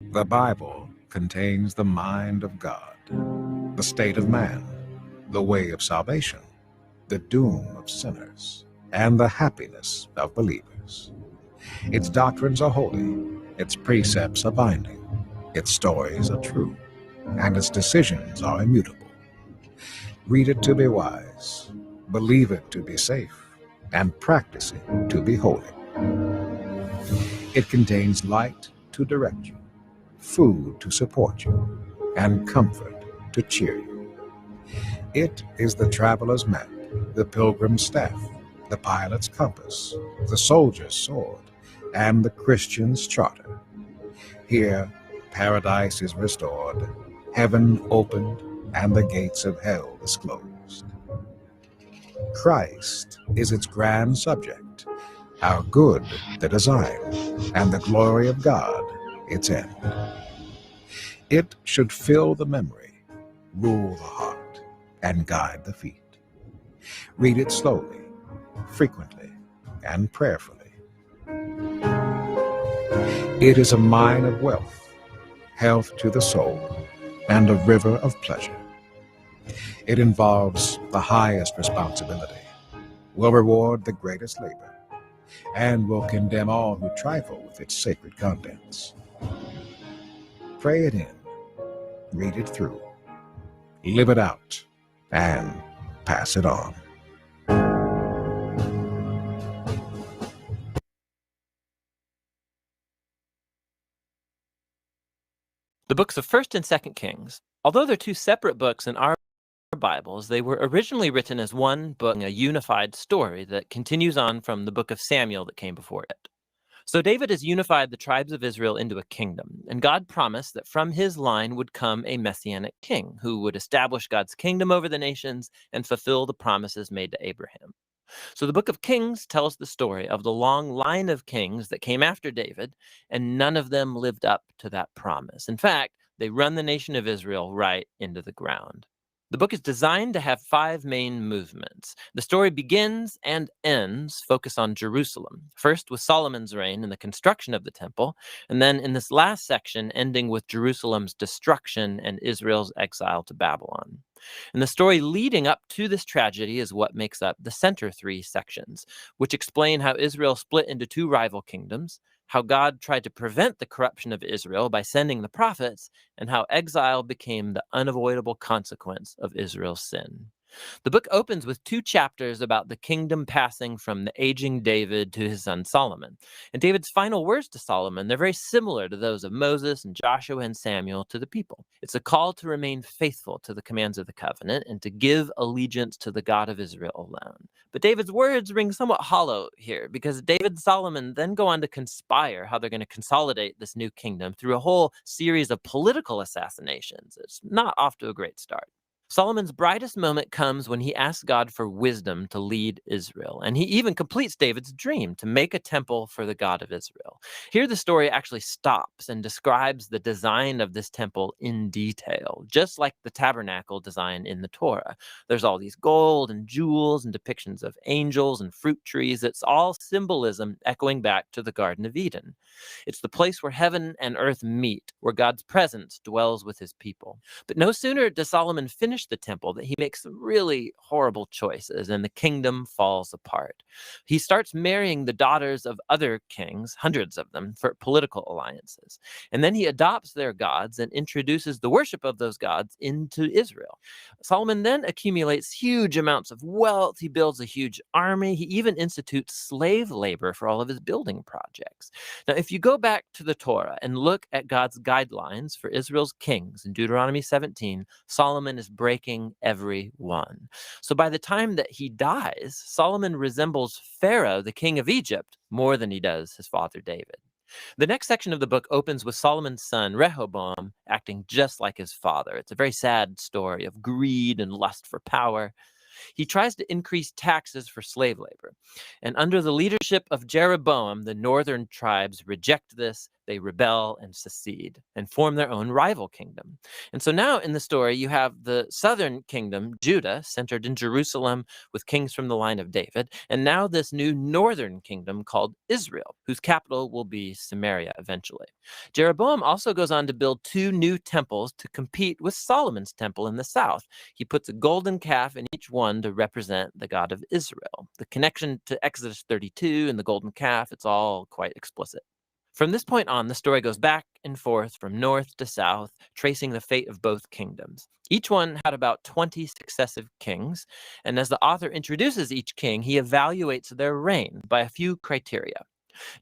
The Bible contains the mind of God, the state of man, the way of salvation, the doom of sinners, and the happiness of believers. Its doctrines are holy, its precepts are binding, its stories are true, and its decisions are immutable. Read it to be wise, believe it to be safe, and practice it to be holy. It contains light to direct you, food to support you, and comfort to cheer you. It is the traveler's map, the pilgrim's staff, the pilot's compass, the soldier's sword, and the Christian's charter. Here, paradise is restored, heaven opened, and the gates of hell disclosed. Christ is its grand subject, our good the design, and the glory of God its end. It should fill the memory, rule the heart, and guide the feet. Read it slowly, frequently, and prayerfully. It is a mine of wealth, health to the soul, and a river of pleasure. It involves the highest responsibility, will reward the greatest labor, and will condemn all who trifle with its sacred contents. Pray it in, read it through, live it out, and pass it on. The books of 1st and 2nd Kings, although they're two separate books in our Bibles, they were originally written as one book, a unified story that continues on from the book of Samuel that came before it. So David has unified the tribes of Israel into a kingdom, and God promised that from his line would come a messianic king who would establish God's kingdom over the nations and fulfill the promises made to Abraham. So the book of Kings tells the story of the long line of kings that came after David, and none of them lived up to that promise. In fact, they run the nation of Israel right into the ground. The book is designed to have 5 main movements. The story begins and ends focused on Jerusalem, first with Solomon's reign and the construction of the temple, and then in this last section ending with Jerusalem's destruction and Israel's exile to Babylon. And the story leading up to this tragedy is what makes up the center 3 sections, which explain how Israel split into 2 rival kingdoms, how God tried to prevent the corruption of Israel by sending the prophets, and how exile became the unavoidable consequence of Israel's sin. The book opens with 2 chapters about the kingdom passing from the aging David to his son Solomon. And David's final words to Solomon, they're very similar to those of Moses and Joshua and Samuel to the people. It's a call to remain faithful to the commands of the covenant and to give allegiance to the God of Israel alone. But David's words ring somewhat hollow here because David and Solomon then go on to conspire how they're going to consolidate this new kingdom through a whole series of political assassinations. It's not off to a great start. Solomon's brightest moment comes when he asks God for wisdom to lead Israel, and he even completes David's dream to make a temple for the God of Israel. Here the story actually stops and describes the design of this temple in detail, just like the tabernacle design in the Torah. There's all these gold and jewels and depictions of angels and fruit trees. It's all symbolism echoing back to the Garden of Eden. It's the place where heaven and earth meet, where God's presence dwells with his people. But no sooner does Solomon finish the temple that he makes some really horrible choices and the kingdom falls apart. He starts marrying the daughters of other kings, hundreds of them, for political alliances. And then he adopts their gods and introduces the worship of those gods into Israel. Solomon then accumulates huge amounts of wealth. He builds a huge army. He even institutes slave labor for all of his building projects. Now, if you go back to the Torah and look at God's guidelines for Israel's kings in Deuteronomy 17, Solomon is breaking every one. So by the time that he dies, Solomon resembles Pharaoh, the king of Egypt, more than he does his father David. The next section of the book opens with Solomon's son, Rehoboam, acting just like his father. It's a very sad story of greed and lust for power. He tries to increase taxes for slave labor. And under the leadership of Jeroboam, the northern tribes reject this. they rebel and secede and form their own rival kingdom. And so now in the story, you have the southern kingdom, Judah, centered in Jerusalem with kings from the line of David, and now this new northern kingdom called Israel, whose capital will be Samaria eventually. Jeroboam also goes on to build 2 new temples to compete with Solomon's temple in the south. He puts a golden calf in each one to represent the God of Israel. The connection to Exodus 32 and the golden calf, it's all quite explicit. From this point on, the story goes back and forth from north to south, tracing the fate of both kingdoms. Each one had about 20 successive kings, and as the author introduces each king, he evaluates their reign by a few criteria.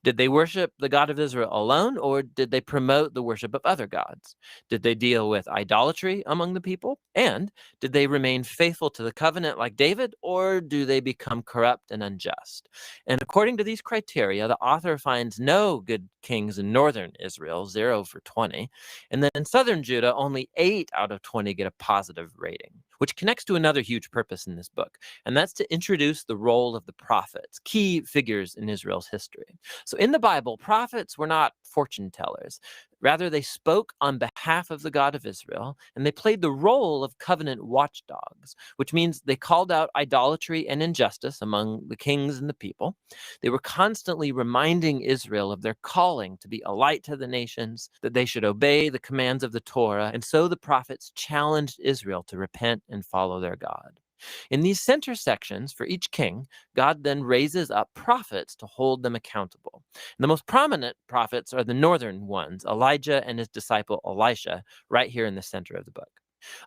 Did they worship the God of Israel alone, or did they promote the worship of other gods? Did they deal with idolatry among the people? And did they remain faithful to the covenant like David, or do they become corrupt and unjust? And according to these criteria, the author finds no good kings in northern Israel, 0 for 20. And then in southern Judah, only 8 out of 20 get a positive rating, which connects to another huge purpose in this book, and that's to introduce the role of the prophets, key figures in Israel's history. So in the Bible, prophets were not fortune tellers. Rather, they spoke on behalf of the God of Israel, and they played the role of covenant watchdogs, which means they called out idolatry and injustice among the kings and the people. They were constantly reminding Israel of their calling to be a light to the nations, that they should obey the commands of the Torah, and so the prophets challenged Israel to repent and follow their God. In these center sections for each king, God then raises up prophets to hold them accountable. And the most prominent prophets are the northern ones, Elijah and his disciple Elisha, right here in the center of the book.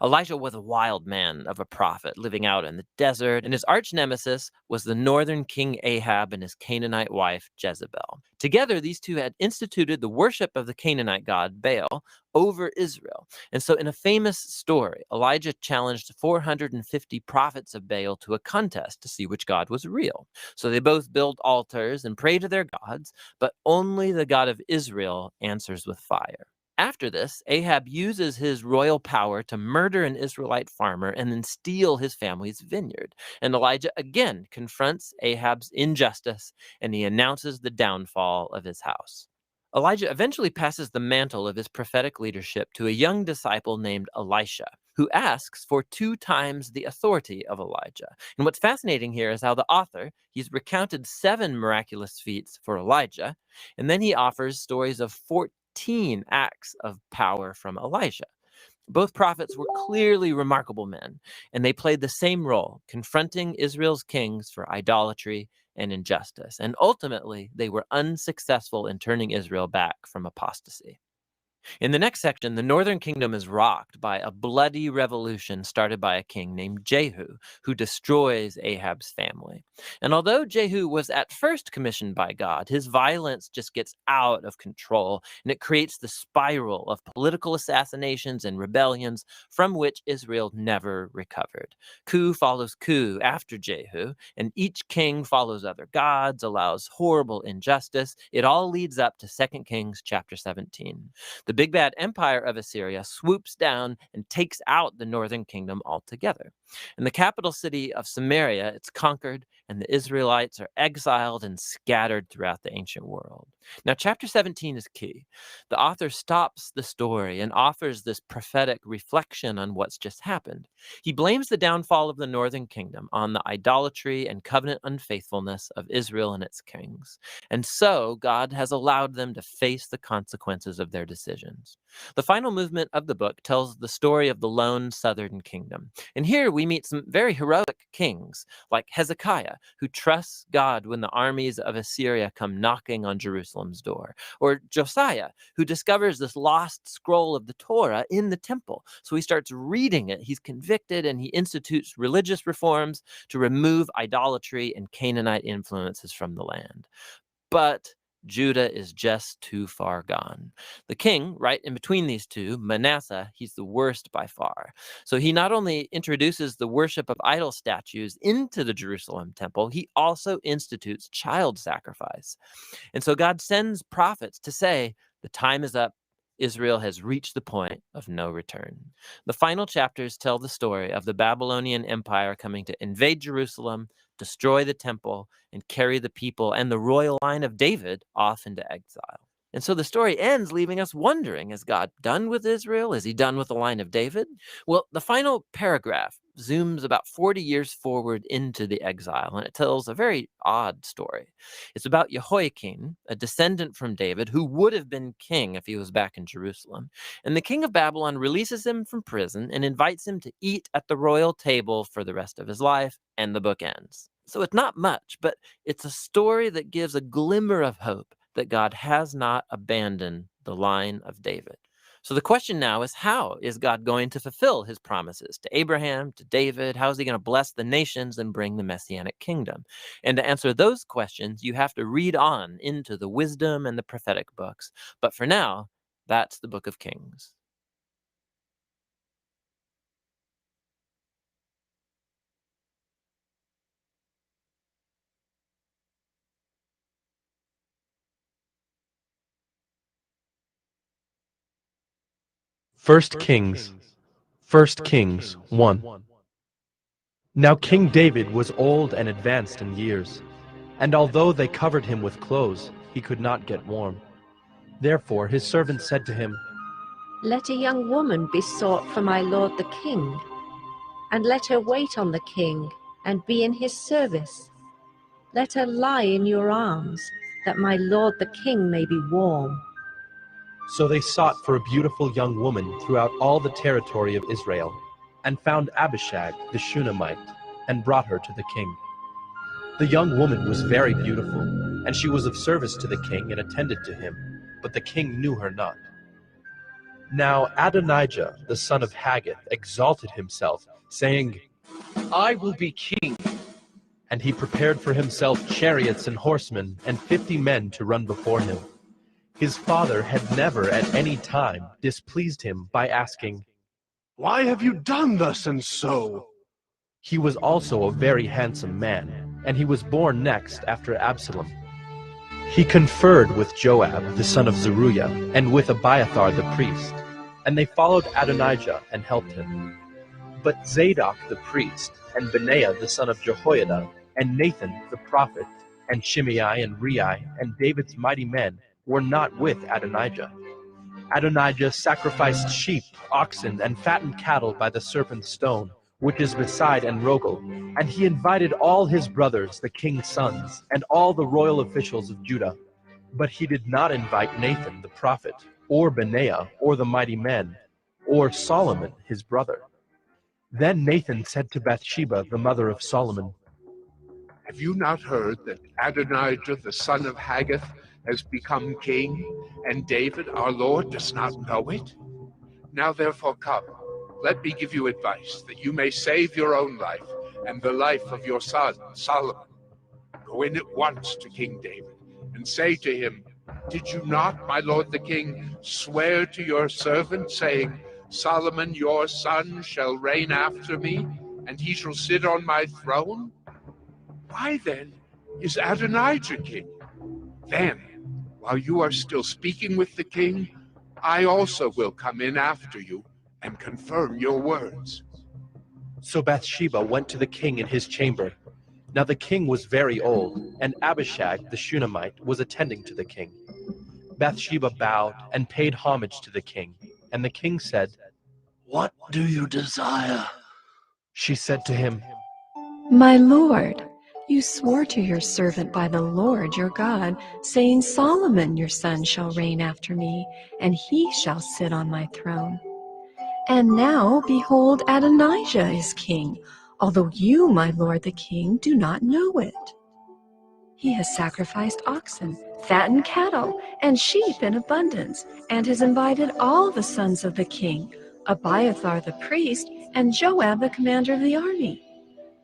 Elijah was a wild man of a prophet living out in the desert, and his arch nemesis was the northern king Ahab and his Canaanite wife Jezebel. Together, these two had instituted the worship of the Canaanite god Baal over Israel. And so in a famous story, Elijah challenged 450 prophets of Baal to a contest to see which god was real. So they both build altars and pray to their gods, but only the God of Israel answers with fire. After this, Ahab uses his royal power to murder an Israelite farmer and then steal his family's vineyard. And Elijah again confronts Ahab's injustice, and he announces the downfall of his house. Elijah eventually passes the mantle of his prophetic leadership to a young disciple named Elisha, who asks for 2 times the authority of Elijah. And what's fascinating here is how the author, he's recounted 7 miraculous feats for Elijah, and then he offers stories of 14 acts of power from Elisha. Both prophets were clearly remarkable men, and they played the same role, confronting Israel's kings for idolatry and injustice. And ultimately, they were unsuccessful in turning Israel back from apostasy. In the next section, the northern kingdom is rocked by a bloody revolution started by a king named Jehu, who destroys Ahab's family. And although Jehu was at first commissioned by God, his violence just gets out of control, and it creates the spiral of political assassinations and rebellions from which Israel never recovered. Coup follows coup after Jehu, and each king follows other gods, allows horrible injustice. It all leads up to 2 Kings chapter 17. The big bad empire of Assyria swoops down and takes out the northern kingdom altogether. In the capital city of Samaria, it's conquered, and the Israelites are exiled and scattered throughout the ancient world. Now, chapter 17 is key. The author stops the story and offers this prophetic reflection on what's just happened. He blames the downfall of the northern kingdom on the idolatry and covenant unfaithfulness of Israel and its kings. And so, God has allowed them to face the consequences of their decisions. The final movement of the book tells the story of the lone southern kingdom. And here we meet some very heroic kings, like Hezekiah, who trusts God when the armies of Assyria come knocking on Jerusalem's door, or Josiah, who discovers this lost scroll of the Torah in the temple. So he starts reading it, he's convicted, and he institutes religious reforms to remove idolatry and Canaanite influences from the land. But Judah is just too far gone. The king, right in between these two, Manasseh, he's the worst by far. So he not only introduces the worship of idol statues into the Jerusalem temple, he also institutes child sacrifice. And so God sends prophets to say, the time is up. Israel has reached the point of no return. The final chapters tell the story of the Babylonian Empire coming to invade Jerusalem, destroy the temple, and carry the people and the royal line of David off into exile. And so the story ends leaving us wondering, is God done with Israel? Is he done with the line of David? Well, the final paragraph zooms about 40 years forward into the exile, and it tells a very odd story. It's about Jehoiakim, a descendant from David, who would have been king if he was back in Jerusalem. And the king of Babylon releases him from prison and invites him to eat at the royal table for the rest of his life, and the book ends. So it's not much, but it's a story that gives a glimmer of hope that God has not abandoned the line of David. So the question now is, how is God going to fulfill his promises to Abraham, to David? How is he going to bless the nations and bring the Messianic kingdom? And to answer those questions, you have to read on into the wisdom and the prophetic books. But for now, that's the book of Kings. First Kings 1. Now King David was old and advanced in years, and although they covered him with clothes, he could not get warm. Therefore his servants said to him, Let a young woman be sought for my lord the king, and let her wait on the king and be in his service. Let her lie in your arms, that my lord the king may be warm. So they sought for a beautiful young woman throughout all the territory of Israel, and found Abishag the Shunammite, and brought her to the king. The young woman was very beautiful, and she was of service to the king and attended to him, but the king knew her not. Now Adonijah the son of Haggith exalted himself, saying, I will be king. And he prepared for himself chariots and horsemen, and 50 men to run before him. His father had never at any time displeased him by asking, Why have you done thus and so? He was also a very handsome man, and he was born next after Absalom. He conferred with Joab the son of Zeruiah, and with Abiathar the priest, and they followed Adonijah and helped him. But Zadok the priest, and Benaiah the son of Jehoiada, and Nathan the prophet, and Shimei and Rei, and David's mighty men, were not with Adonijah. Adonijah sacrificed sheep, oxen, and fattened cattle by the serpent's stone, which is beside En-rogel, and he invited all his brothers, the king's sons, and all the royal officials of Judah. But he did not invite Nathan the prophet, or Benaiah, or the mighty men, or Solomon his brother. Then Nathan said to Bathsheba, the mother of Solomon, Have you not heard that Adonijah the son of Haggith has become king, and David our Lord does not know it? Now therefore come, let me give you advice, that you may save your own life and the life of your son Solomon. Go in at once to King David, and say to him, Did you not, my lord the king, swear to your servant, saying, Solomon your son shall reign after me, and he shall sit on my throne? Why then is Adonijah king? Then, while you are still speaking with the king, I also will come in after you and confirm your words. So Bathsheba went to the king in his chamber. Now the king was very old, and Abishag the Shunammite was attending to the king. Bathsheba bowed and paid homage to the king, and the king said, What do you desire? She said to him, My lord, you swore to your servant by the Lord your God, saying, Solomon your son shall reign after me, and he shall sit on my throne. And now, behold, Adonijah is king, although you, my lord the king, do not know it. He has sacrificed oxen, fattened cattle, and sheep in abundance, and has invited all the sons of the king, Abiathar the priest, and Joab the commander of the army.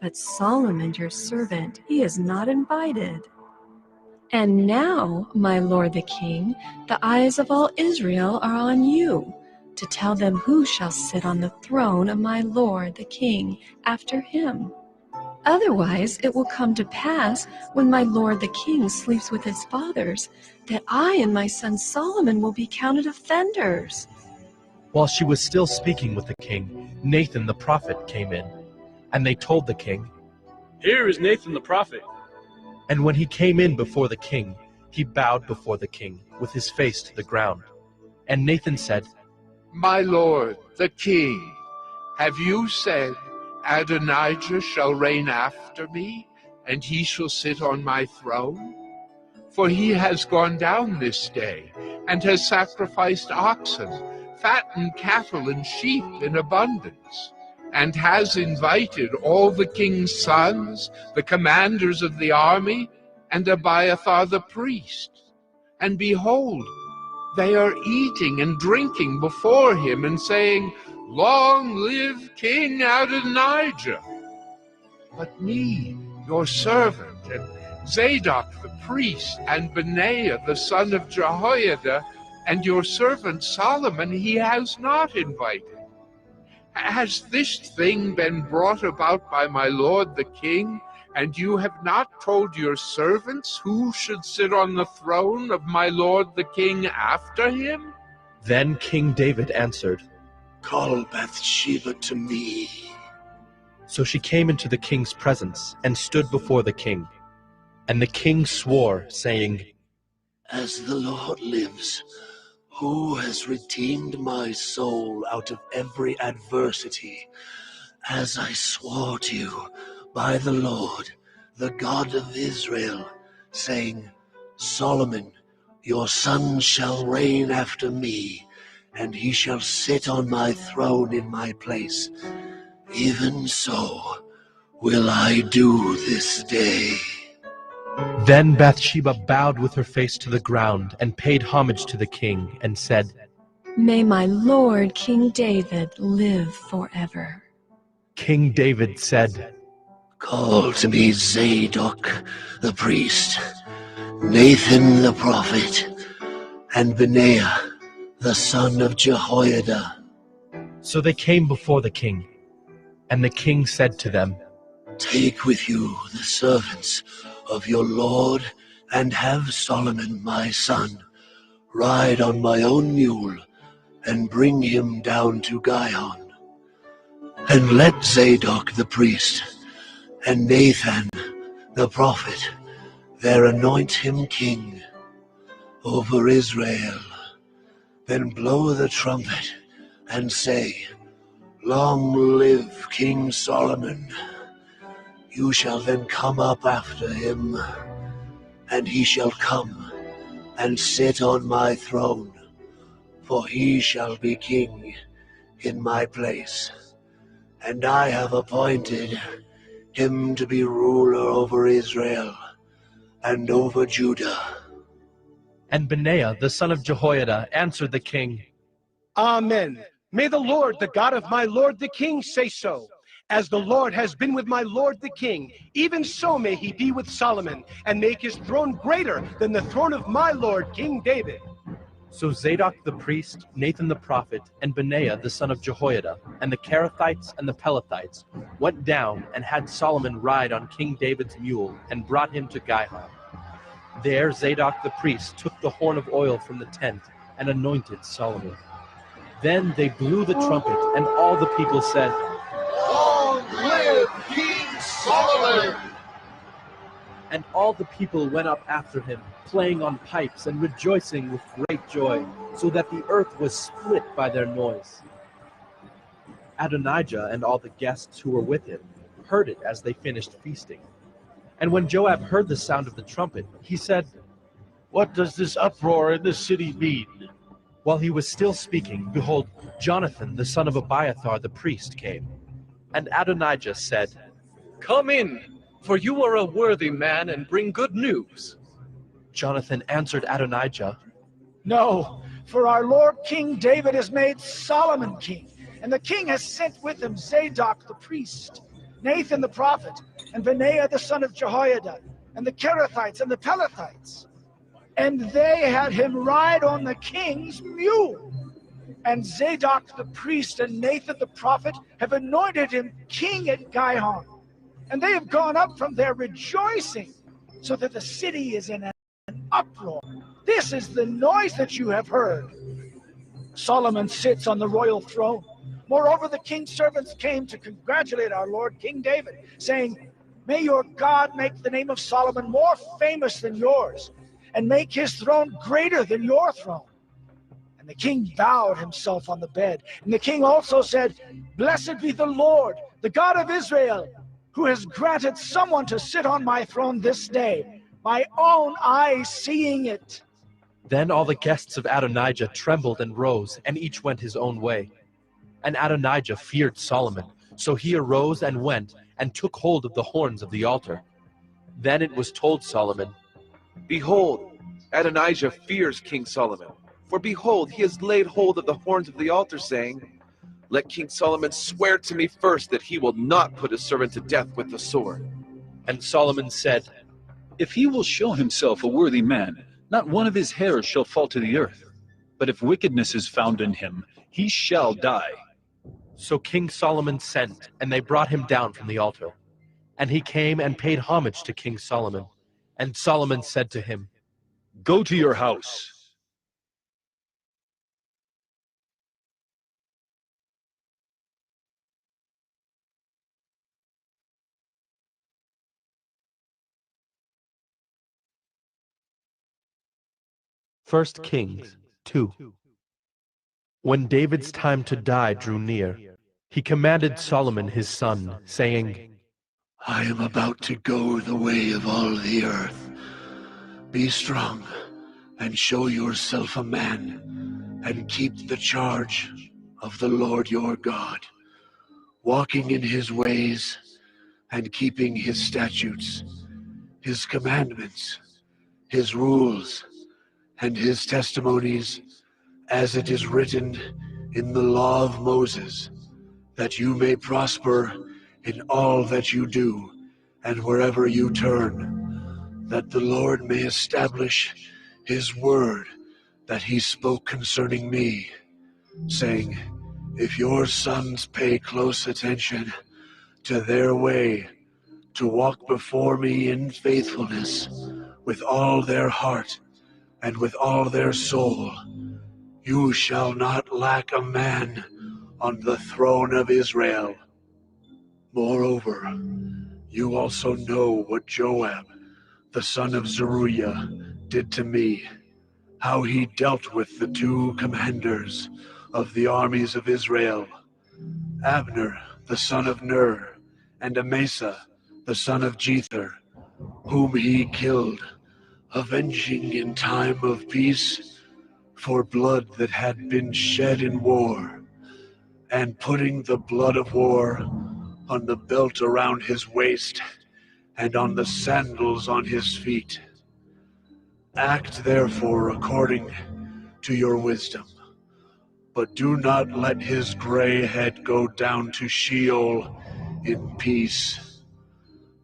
But Solomon your servant he is not invited. And now, my lord the king, the eyes of all Israel are on you, to tell them who shall sit on the throne of my lord the king after him. Otherwise it will come to pass, when my lord the king sleeps with his fathers, that I and my son Solomon will be counted offenders. While she was still speaking with the king, Nathan the prophet came in, and they told the king, Here is Nathan the prophet. And when he came in before the king, He bowed before the king, with his face to the ground. And Nathan said, My lord, the king, have you said, Adonijah shall reign after me, and he shall sit on my throne? For he has gone down this day, and has sacrificed oxen, fattened cattle and sheep in abundance, and has invited all the king's sons, the commanders of the army, and Abiathar the priest. And behold, they are eating and drinking before him, and saying, Long live King Adonijah! But me, your servant, and Zadok the priest, and Benaiah the son of Jehoiada, and your servant Solomon he has not invited. Has this thing been brought about by my lord the king, and you have not told your servants who should sit on the throne of my lord the king after him? Then King David answered, Call Bathsheba to me. So she came into the king's presence and stood before the king. And the king swore, saying, As the Lord lives, who has redeemed my soul out of every adversity, as I swore to you by the Lord, the God of Israel, saying, Solomon, your son shall reign after me, and he shall sit on my throne in my place. Even so will I do this day. Then Bathsheba bowed with her face to the ground and paid homage to the king and said, May my lord King David live forever. King David said, Call to me Zadok the priest, Nathan the prophet, and Benaiah the son of Jehoiada. So they came before the king. And the king said to them, Take with you the servants of your lord, and have Solomon my son ride on my own mule, and bring him down to Gihon. And let Zadok the priest and Nathan the prophet there anoint him king over Israel. Then blow the trumpet and say, Long live King Solomon. You shall then come up after him, and he shall come and sit on my throne, for he shall be king in my place. And I have appointed him to be ruler over Israel and over Judah. And Benaiah the son of Jehoiada answered the king, Amen. May the Lord, the God of my lord the king, say so. As the Lord has been with my lord the king, even so may he be with Solomon, and make his throne greater than the throne of my lord King David. So Zadok the priest, Nathan the prophet, and Benaiah the son of Jehoiada, and the Kerethites and the Pelethites went down and had Solomon ride on King David's mule, and brought him to Gihon. There Zadok the priest took the horn of oil from the tent and anointed Solomon. Then they blew the trumpet, and all the people said, Long live King Solomon! And all the people went up after him, playing on pipes and rejoicing with great joy, so that the earth was split by their noise. Adonijah and all the guests who were with him heard it as they finished feasting. And when Joab heard the sound of the trumpet, he said, What does this uproar in the city mean? While he was still speaking, behold, Jonathan the son of Abiathar the priest came. And Adonijah said, Come in, for you are a worthy man and bring good news. Jonathan answered Adonijah, No, for our Lord King David has made Solomon king, and the king has sent with him Zadok the priest, Nathan the prophet, and Benaiah the son of Jehoiada, and the Kerethites and the Pelethites. And they had him ride on the king's mule. And Zadok the priest and Nathan the prophet have anointed him king at Gihon. And they have gone up from there rejoicing, so that the city is in an uproar. This is the noise that you have heard. Solomon sits on the royal throne. Moreover, the king's servants came to congratulate our Lord King David, saying, May your God make the name of Solomon more famous than yours, and make his throne greater than your throne. And the king bowed himself on the bed. And the king also said, Blessed be the Lord, the God of Israel, who has granted someone to sit on my throne this day, my own eyes seeing it. Then all the guests of Adonijah trembled and rose, and each went his own way. And Adonijah feared Solomon, so he arose and went, and took hold of the horns of the altar. Then it was told Solomon, Behold, Adonijah fears King Solomon. For behold, he has laid hold of the horns of the altar, saying, Let King Solomon swear to me first that he will not put his servant to death with the sword. And Solomon said, If he will show himself a worthy man, not one of his hairs shall fall to the earth. But if wickedness is found in him, he shall die. So King Solomon sent, and they brought him down from the altar. And he came and paid homage to King Solomon. And Solomon said to him, Go to your house. First Kings 2. When David's time to die drew near, he commanded Solomon his son, saying, I am about to go the way of all the earth. Be strong, and show yourself a man, and keep the charge of the Lord your God, walking in his ways, and keeping his statutes, his commandments, his rules, and his testimonies, as it is written in the law of Moses, that you may prosper in all that you do, and wherever you turn, that the Lord may establish his word that he spoke concerning me, saying, If your sons pay close attention to their way, to walk before me in faithfulness with all their heart and with all their soul, you shall not lack a man on the throne of Israel. Moreover, you also know what Joab, the son of Zeruiah, did to me, how he dealt with the two commanders of the armies of Israel, Abner, the son of Ner, and Amasa, the son of Jether, whom he killed, avenging in time of peace for blood that had been shed in war, and putting the blood of war on the belt around his waist and on the sandals on his feet. Act therefore according to your wisdom, but do not let his gray head go down to Sheol in peace,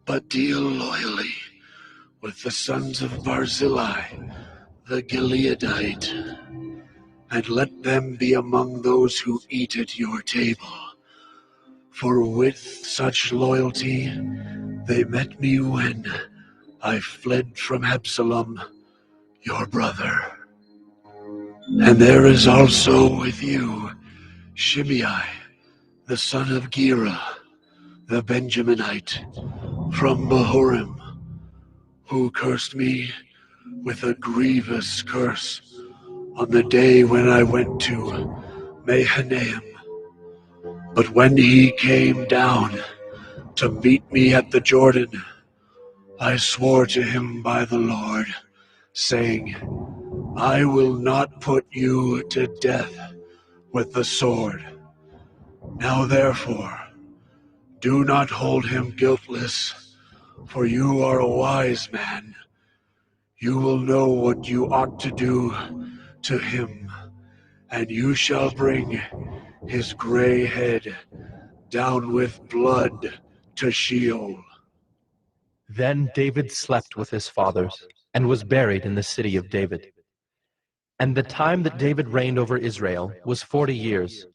but deal loyally with the sons of Barzillai, the Gileadite, and let them be among those who eat at your table. For with such loyalty they met me when I fled from Absalom, your brother. And there is also with you Shimei, the son of Gera, the Benjaminite, from Bahurim, who cursed me with a grievous curse on the day when I went to Mahanaim. But when he came down to meet me at the Jordan, I swore to him by the Lord, saying, I will not put you to death with the sword. Now therefore, do not hold him guiltless, for you are a wise man. You will know what you ought to do to him, and you shall bring his gray head down with blood to Sheol. Then David slept with his fathers, and was buried in the city of David. And the time that David reigned over Israel was 40 years.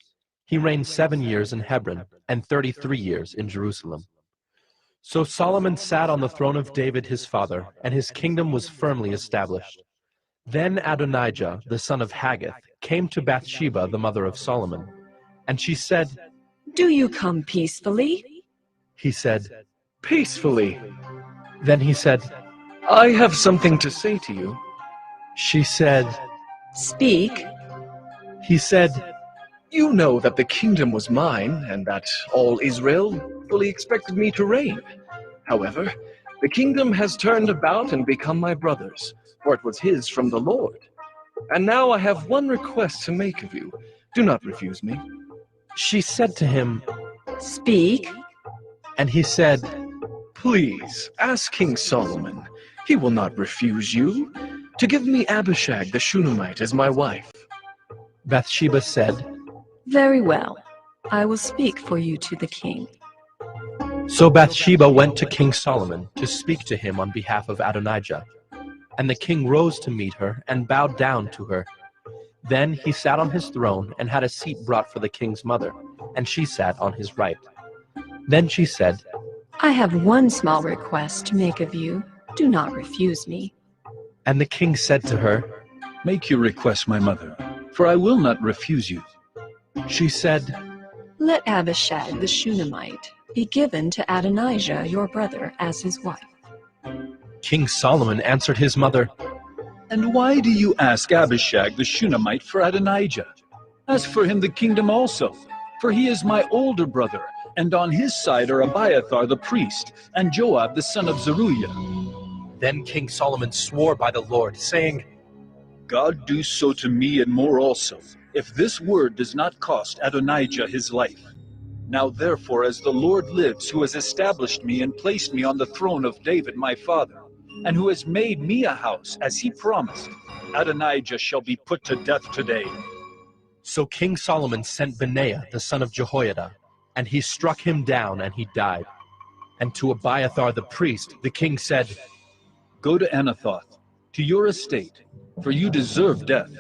He reigned 7 years in Hebron, and 33 years in Jerusalem. So Solomon sat on the throne of David his father, and his kingdom was firmly established. Then Adonijah, the son of Haggith, came to Bathsheba, the mother of Solomon. And she said, Do you come peacefully? He said, Peacefully. Then he said, I have something to say to you. She said, Speak. he said, You know that the kingdom was mine, and that all Israel fully expected me to reign. However, the kingdom has turned about and become my brother's, for it was his from the Lord. And now I have one request to make of you. Do not refuse me. she said to him, Speak. and he said, Please, ask King Solomon, he will not refuse you, to give me Abishag the Shunammite as my wife. Bathsheba said, Very well. I will speak for you to the king. So Bathsheba went to King Solomon to speak to him on behalf of Adonijah. And the king rose to meet her and bowed down to her. Then he sat on his throne and had a seat brought for the king's mother, and she sat on his right. Then she said, I have one small request to make of you. Do not refuse me. and the king said to her, Make your request, my mother, for I will not refuse you. she said, Let Abishag the Shunammite be given to Adonijah your brother as his wife. King Solomon answered his mother, And why do you ask Abishag the Shunammite for Adonijah? Ask for him the kingdom also, for he is my older brother, and on his side are Abiathar the priest, and Joab the son of Zeruiah. Then King Solomon swore by the Lord, saying, God do so to me and more also, if this word does not cost Adonijah his life. Now therefore, as the Lord lives, who has established me and placed me on the throne of David my father, and who has made me a house, as he promised, Adonijah shall be put to death today. So King Solomon sent Benaiah the son of Jehoiada, and he struck him down, and he died. And to Abiathar the priest the king said, Go to Anathoth, to your estate, for you deserve death.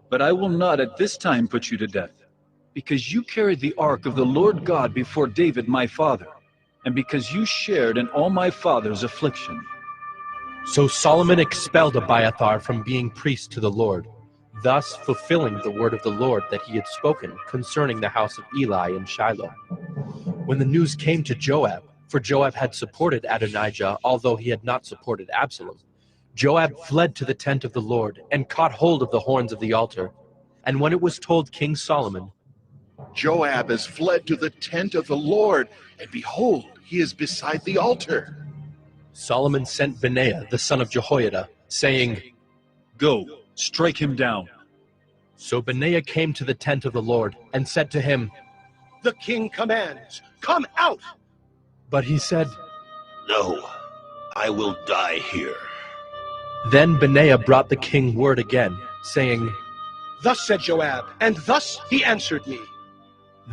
But I will not at this time put you to death, because you carried the ark of the Lord God before David my father, and because you shared in all my father's affliction. So Solomon expelled Abiathar from being priest to the Lord, thus fulfilling the word of the Lord that he had spoken concerning the house of Eli in Shiloh. When the news came to Joab, for Joab had supported Adonijah, although he had not supported Absalom, Joab fled to the tent of the Lord and caught hold of the horns of the altar. And when it was told King Solomon, Joab has fled to the tent of the Lord, and behold, he is beside the altar. Solomon sent Benaiah the son of Jehoiada, saying, Go, strike him down. So Benaiah came to the tent of the Lord and said to him, The king commands, come out! But he said, No, I will die here. Then Benaiah brought the king word again, saying, Thus said Joab, and thus he answered me.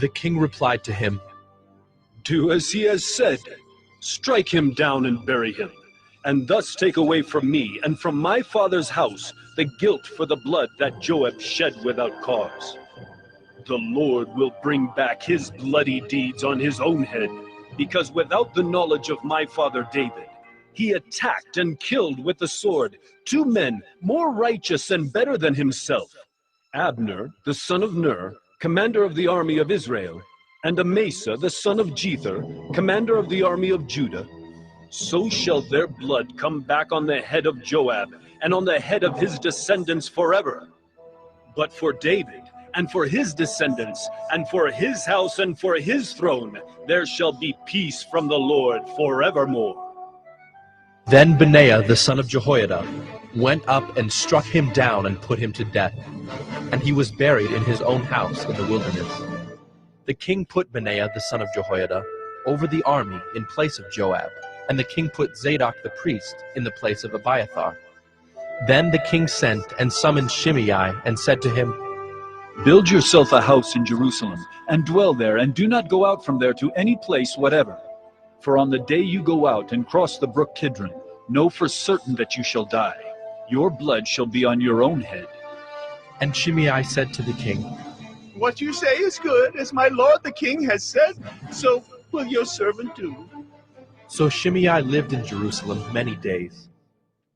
The king replied to him, Do as he has said. Strike him down and bury him, and thus take away from me and from my father's house the guilt for the blood that Joab shed without cause. The Lord will bring back his bloody deeds on his own head, because without the knowledge of my father David, he attacked and killed with the sword 2 men more righteous and better than himself, Abner, the son of Ner, commander of the army of Israel, and Amasa, the son of Jether, commander of the army of Judah. So shall their blood come back on the head of Joab and on the head of his descendants forever. But for David, and for his descendants, and for his house, and for his throne, there shall be peace from the Lord forevermore. Then Benaiah the son of Jehoiada went up and struck him down and put him to death, and he was buried in his own house in the wilderness. The king put Benaiah the son of Jehoiada over the army in place of Joab, and the king put Zadok the priest in the place of Abiathar. Then the king sent and summoned Shimei and said to him, Build yourself a house in Jerusalem, and dwell there, and do not go out from there to any place whatever. For on the day you go out and cross the brook Kidron, know for certain that you shall die. Your blood shall be on your own head. And Shimei said to the king, What you say is good, as my lord the king has said, so will your servant do. So Shimei lived in Jerusalem many days.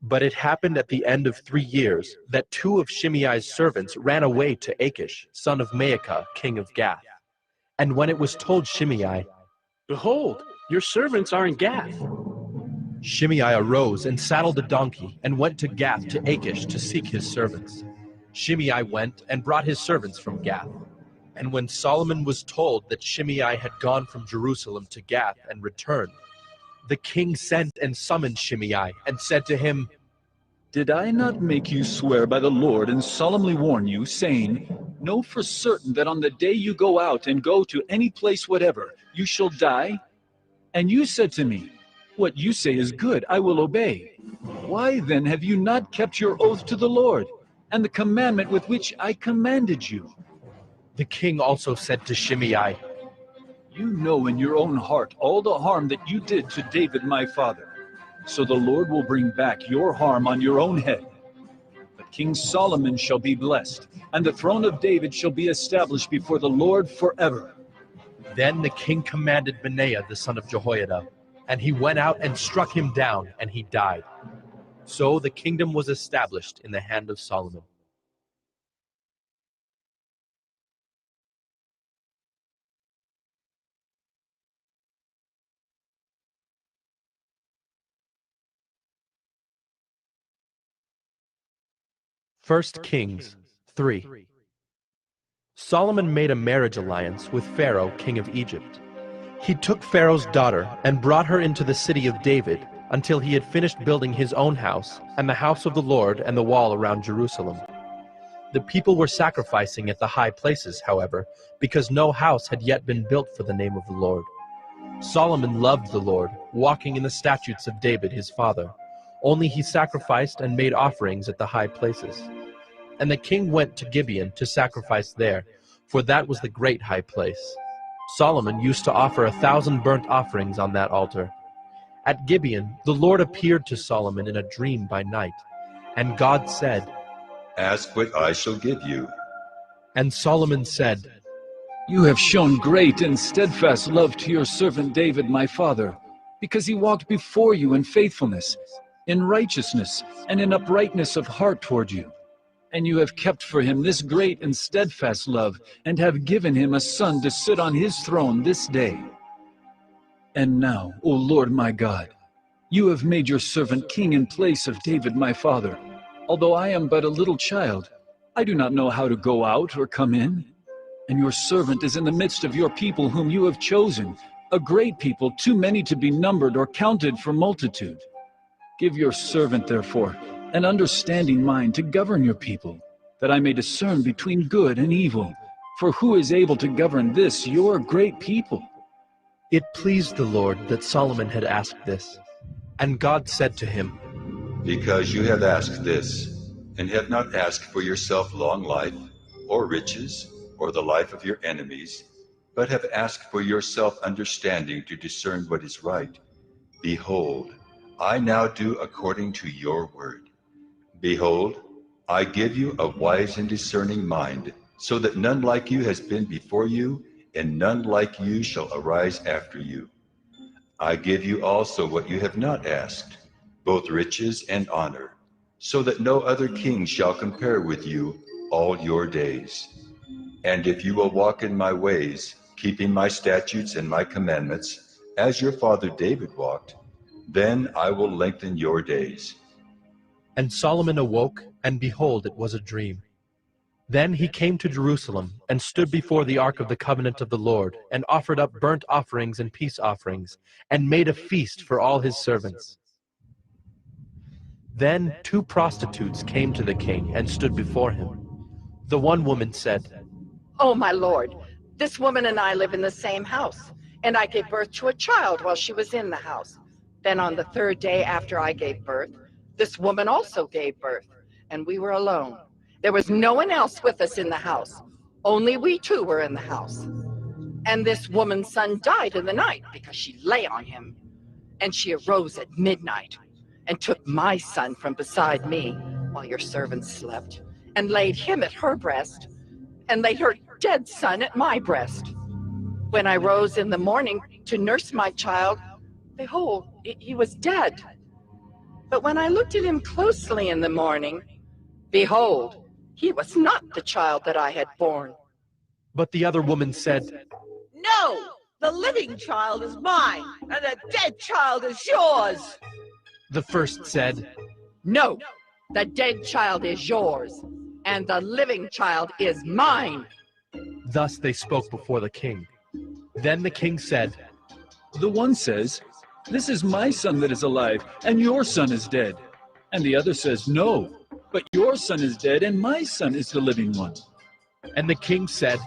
But it happened at the end of 3 years that 2 of Shimei's servants ran away to Achish, son of Maacah, king of Gath. And when it was told Shimei, Behold, your servants are in Gath. Shimei arose and saddled a donkey and went to Gath to Achish to seek his servants. Shimei went and brought his servants from Gath. And when Solomon was told that Shimei had gone from Jerusalem to Gath and returned, the king sent and summoned Shimei and said to him, Did I not make you swear by the Lord and solemnly warn you, saying, Know for certain that on the day you go out and go to any place whatever, you shall die? And you said to me, What you say is good, I will obey. Why then have you not kept your oath to the Lord, and the commandment with which I commanded you? The king also said to Shimei, You know in your own heart all the harm that you did to David my father. So the Lord will bring back your harm on your own head. But King Solomon shall be blessed, and the throne of David shall be established before the Lord forever. Then the king commanded Benaiah the son of Jehoiada, and he went out and struck him down, and he died. So the kingdom was established in the hand of Solomon. First Kings 3. Solomon made a marriage alliance with Pharaoh, king of Egypt. He took Pharaoh's daughter and brought her into the city of David until he had finished building his own house and the house of the Lord and the wall around Jerusalem. The people were sacrificing at the high places, however, because no house had yet been built for the name of the Lord. Solomon loved the Lord, walking in the statutes of David his father. Only he sacrificed and made offerings at the high places. And the king went to Gibeon to sacrifice there, for that was the great high place. Solomon used to offer 1,000 burnt offerings on that altar. At Gibeon, the Lord appeared to Solomon in a dream by night, and God said, Ask what I shall give you. And Solomon said, You have shown great and steadfast love to your servant David my father, because he walked before you in faithfulness, in righteousness, and in uprightness of heart toward you. And you have kept for him this great and steadfast love, and have given him a son to sit on his throne this day. And now, O Lord my God, you have made your servant king in place of David my father. Although I am but a little child, I do not know how to go out or come in. And your servant is in the midst of your people whom you have chosen, a great people, too many to be numbered or counted for multitude. Give your servant, therefore, an understanding mind to govern your people, that I may discern between good and evil. For who is able to govern this, your great people? It pleased the Lord that Solomon had asked this. And God said to him, Because you have asked this, and have not asked for yourself long life, or riches, or the life of your enemies, but have asked for yourself understanding to discern what is right, behold, I now do according to your word. Behold, I give you a wise and discerning mind, so that none like you has been before you, and none like you shall arise after you. I give you also what you have not asked, both riches and honor, so that no other king shall compare with you all your days. And if you will walk in my ways, keeping my statutes and my commandments, as your father David walked, then I will lengthen your days. And Solomon awoke, and behold, it was a dream. Then he came to Jerusalem, and stood before the ark of the covenant of the Lord, and offered up burnt offerings and peace offerings, and made a feast for all his servants. Then 2 prostitutes came to the king, and stood before him. The one woman said, Oh, my lord, this woman and I live in the same house, and I gave birth to a child while she was in the house. Then on the 3rd day after I gave birth, this woman also gave birth, and we were alone. There was no one else with us in the house. Only we 2 were in the house. And this woman's son died in the night because she lay on him. And she arose at midnight and took my son from beside me while your servants slept, and laid him at her breast, and laid her dead son at my breast. When I rose in the morning to nurse my child, behold, he was dead. But when I looked at him closely in the morning, behold, he was not the child that I had born. But the other woman said, No, the living child is mine, and the dead child is yours. The first said, No, the dead child is yours, and the living child is mine. Thus they spoke before the king. Then the king said, The one says, This is my son that is alive, and your son is dead. And the other says, No, but your son is dead, and my son is the living one. And the king said,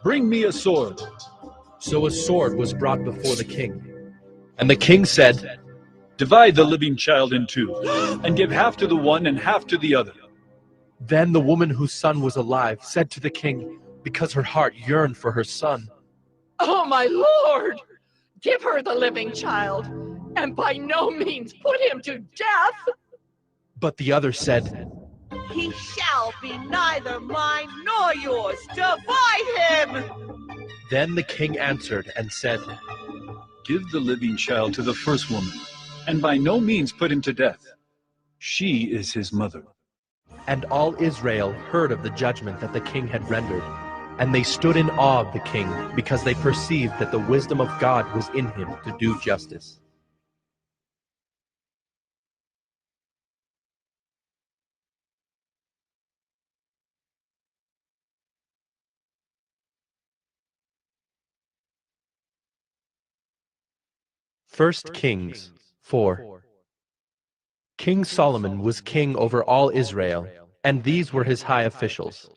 Bring me a sword. So a sword was brought before the king. And the king said, Divide the living child in two, and give half to the one and half to the other. Then the woman whose son was alive said to the king, because her heart yearned for her son, Oh, my lord! Give her the living child, and by no means put him to death. But the other said, He shall be neither mine nor yours. Divide him! Then the king answered and said, Give the living child to the first woman, and by no means put him to death. She is his mother. And all Israel heard of the judgment that the king had rendered, and they stood in awe of the king, because they perceived that the wisdom of God was in him to do justice. First Kings 4. King Solomon was king over all Israel, and these were his high officials.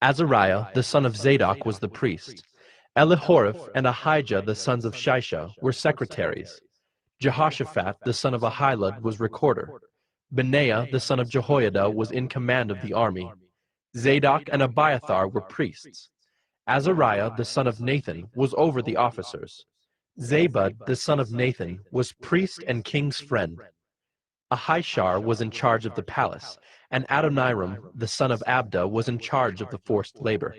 Azariah, the son of Zadok, was the priest. Elihoreph and Ahijah, the sons of Shisha, were secretaries. Jehoshaphat, the son of Ahilud, was recorder. Benaiah, the son of Jehoiada, was in command of the army. Zadok and Abiathar were priests. Azariah, the son of Nathan, was over the officers. Zabud, the son of Nathan, was priest and king's friend. Ahishar was in charge of the palace, and Adoniram, the son of Abda, was in charge of the forced labor.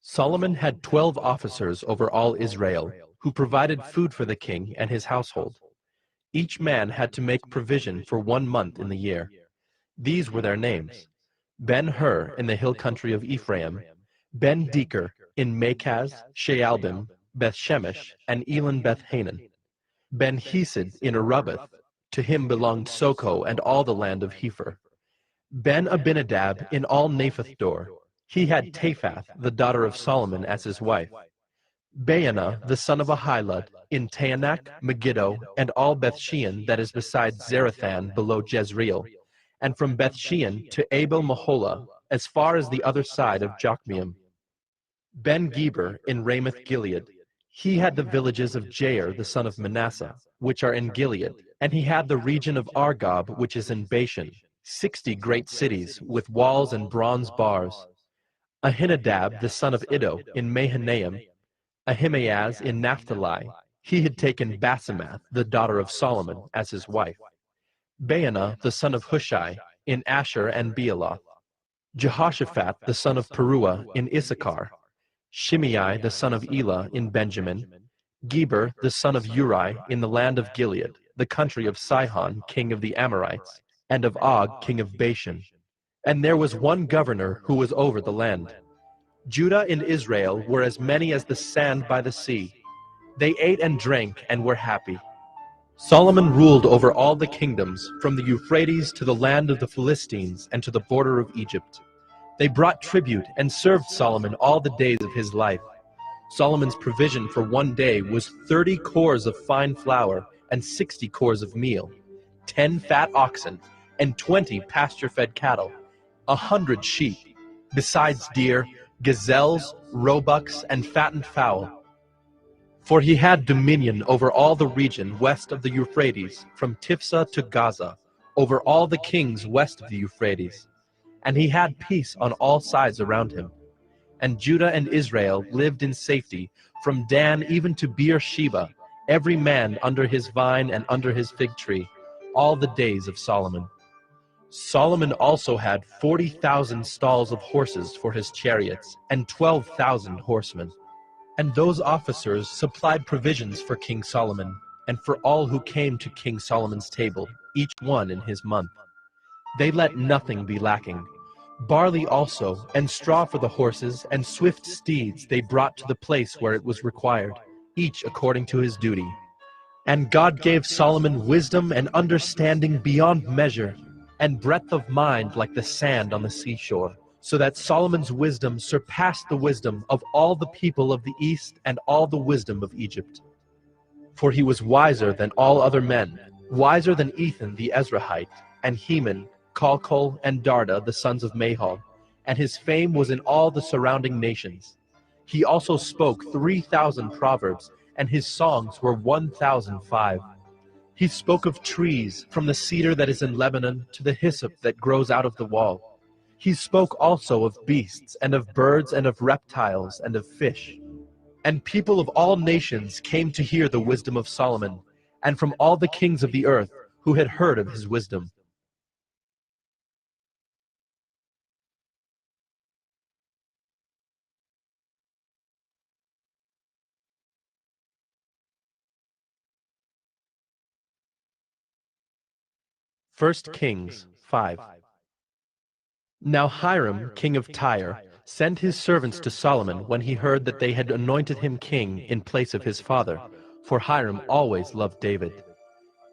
Solomon had 12 officers over all Israel, who provided food for the king and his household. Each man had to make provision for 1 month in the year. These were their names: Ben-Hur in the hill country of Ephraim, Ben-Deker in Makaz, Shaalbim, Beth-Shemesh, and Elon Beth-Hanan, Ben-Hesed in Arubboth. To him belonged Soko and all the land of Hepher. Ben-Abinadab in all Naphthdor. He had Taphath, the daughter of Solomon, as his wife. Baana, the son of Ahilud, in Taanach, Megiddo, and all Bethshean that is beside Zarethan below Jezreel, and from Bethshean to Abel-Meholah, as far as the other side of Jokmeam. Ben-Geber in Ramoth-Gilead. He had the villages of Jair, the son of Manasseh, which are in Gilead, and he had the region of Argob, which is in Bashan, 60 great cities, with walls and bronze bars. Ahinadab, the son of Iddo, in Mahanaim. Ahimaaz in Naphtali. He had taken Basemath, the daughter of Solomon, as his wife. Baana, the son of Hushai, in Asher and Bealoth. Jehoshaphat, the son of Peruah, in Issachar. Shimei, the son of Elah, in Benjamin. Geber, the son of Uri, in the land of Gilead, the country of Sihon, king of the Amorites, and of Og, king of Bashan. And there was one governor who was over the land. Judah and Israel were as many as the sand by the sea. They ate and drank and were happy. Solomon ruled over all the kingdoms, from the Euphrates to the land of the Philistines and to the border of Egypt. They brought tribute and served Solomon all the days of his life. Solomon's provision for 1 day was 30 cores of fine flour and 60 cores of meal, 10 fat oxen, and 20 pasture-fed cattle, 100 sheep, besides deer, gazelles, roebucks, and fattened fowl. For he had dominion over all the region west of the Euphrates, from Tifsa to Gaza, over all the kings west of the Euphrates. And he had peace on all sides around him. And Judah and Israel lived in safety, from Dan even to Beersheba, every man under his vine and under his fig tree, all the days of Solomon. Solomon also had 40,000 stalls of horses for his chariots, and 12,000 horsemen. And those officers supplied provisions for King Solomon, and for all who came to King Solomon's table, each one in his month. They let nothing be lacking. Barley also, and straw for the horses, and swift steeds they brought to the place where it was required, each according to his duty. And God gave Solomon wisdom and understanding beyond measure, and breadth of mind like the sand on the seashore, so that Solomon's wisdom surpassed the wisdom of all the people of the east and all the wisdom of Egypt. For he was wiser than all other men, wiser than Ethan the Ezrahite, and Heman, Calcol, and Darda the sons of Mahol, and his fame was in all the surrounding nations. He also spoke 3,000 proverbs, and his songs were 1,005. He spoke of trees, from the cedar that is in Lebanon to the hyssop that grows out of the wall. He spoke also of beasts, and of birds, and of reptiles, and of fish. And people of all nations came to hear the wisdom of Solomon, and from all the kings of the earth who had heard of his wisdom. First Kings 5. Now Hiram, king of Tyre, sent his servants to Solomon when he heard that they had anointed him king in place of his father, for Hiram always loved David.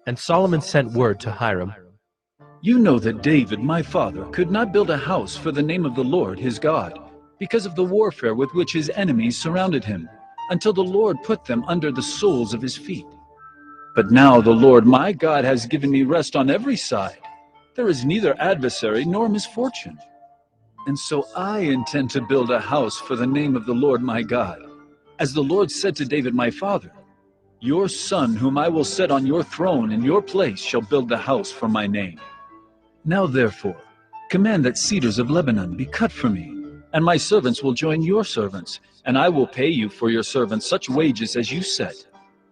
And Solomon sent word to Hiram, You know that David, my father, could not build a house for the name of the Lord his God, because of the warfare with which his enemies surrounded him, until the Lord put them under the soles of his feet. But now the Lord my God has given me rest on every side. There is neither adversary nor misfortune. And so I intend to build a house for the name of the Lord my God. As the Lord said to David my father, Your son whom I will set on your throne in your place shall build the house for my name. Now therefore, command that cedars of Lebanon be cut for me, and my servants will join your servants, and I will pay you for your servants such wages as you set.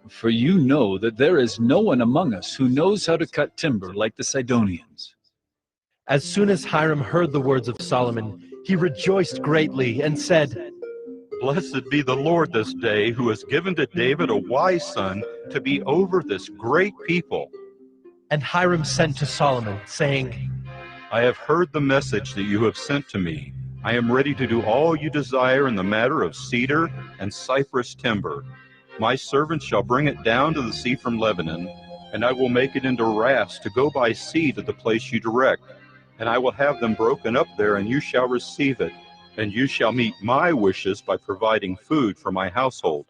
For you know that there is no one among us who knows how to cut timber like the Sidonians. As soon as Hiram heard the words of Solomon, he rejoiced greatly and said, Blessed be the Lord this day, who has given to David a wise son to be over this great people. And Hiram sent to Solomon, saying, I have heard the message that you have sent to me. I am ready to do all you desire in the matter of cedar and cypress timber. My servants shall bring it down to the sea from Lebanon, and I will make it into rafts to go by sea to the place you direct. And I will have them broken up there, and you shall receive it. And you shall meet my wishes by providing food for my household.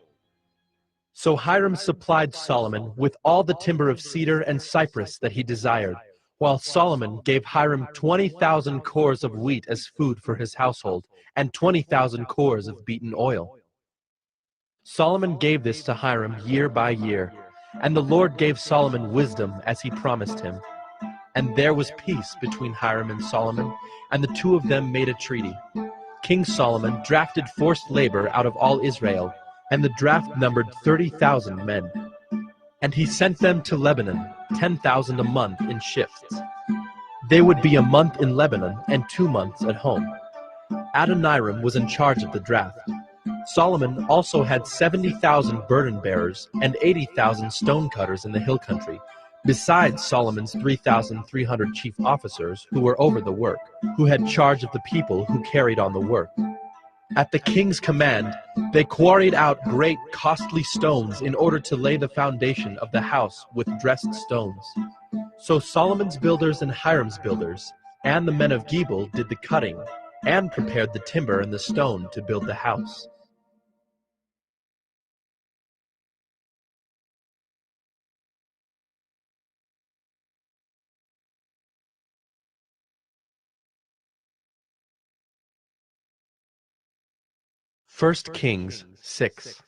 So Hiram supplied Solomon with all the timber of cedar and cypress that he desired, while Solomon gave Hiram 20,000 cores of wheat as food for his household, and 20,000 cores of beaten oil. Solomon gave this to Hiram year by year, and the Lord gave Solomon wisdom as he promised him. And there was peace between Hiram and Solomon, and the two of them made a treaty. King Solomon drafted forced labor out of all Israel, and the draft numbered 30,000 men. And he sent them to Lebanon, 10,000 a month in shifts. They would be a month in Lebanon and 2 months at home. Adoniram was in charge of the draft. Solomon also had 70,000 burden bearers and 80,000 stone cutters in the hill country, besides Solomon's 3,300 chief officers who were over the work, who had charge of the people who carried on the work. At the king's command, they quarried out great costly stones in order to lay the foundation of the house with dressed stones. So Solomon's builders and Hiram's builders, and the men of Gebal did the cutting, and prepared the timber and the stone to build the house. First Kings 6.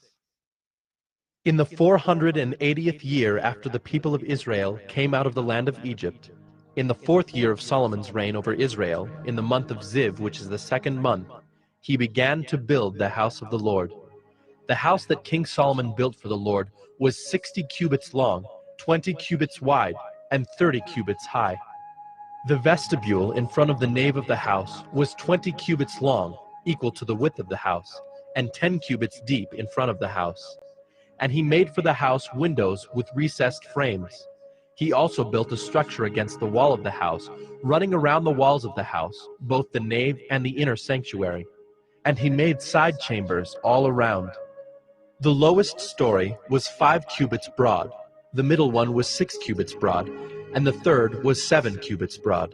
In the 480th year after the people of Israel came out of the land of Egypt, in the 4th year of Solomon's reign over Israel, in the month of Ziv, which is the 2nd month, he began to build the house of the Lord. The house that King Solomon built for the Lord was 60 cubits long, 20 cubits wide, and 30 cubits high. The vestibule in front of the nave of the house was 20 cubits long, equal to the width of the house, and 10 cubits deep in front of the house. And he made for the house windows with recessed frames. He also built a structure against the wall of the house, running around the walls of the house, both the nave and the inner sanctuary. And he made side chambers all around. The lowest story was 5 cubits broad. The middle one was 6 cubits broad, and the third was 7 cubits broad.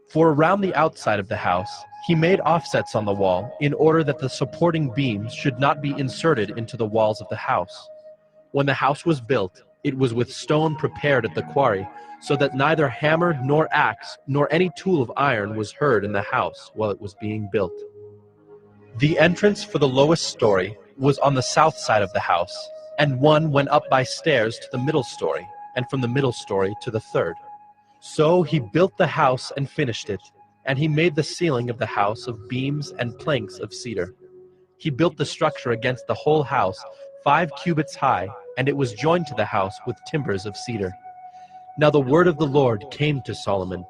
For around the outside of the house, he made offsets on the wall in order that the supporting beams should not be inserted into the walls of the house. When the house was built, it was with stone prepared at the quarry, so that neither hammer nor axe nor any tool of iron was heard in the house while it was being built. The entrance for the lowest story was on the south side of the house, and one went up by stairs to the middle story, and from the middle story to the third. So he built the house and finished it, and he made the ceiling of the house of beams and planks of cedar. He built the structure against the whole house 5 cubits high, and it was joined to the house with timbers of cedar. Now the word of the Lord came to Solomon.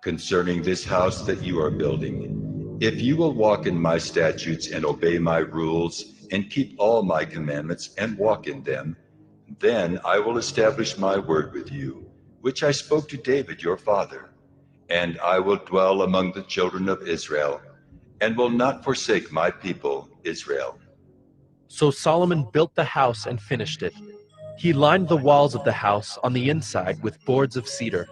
Concerning this house that you are building, if you will walk in my statutes and obey my rules and keep all my commandments and walk in them, then I will establish my word with you, which I spoke to David your father, and I will dwell among the children of Israel, and will not forsake my people Israel. So Solomon built the house and finished it. He lined the walls of the house on the inside with boards of cedar.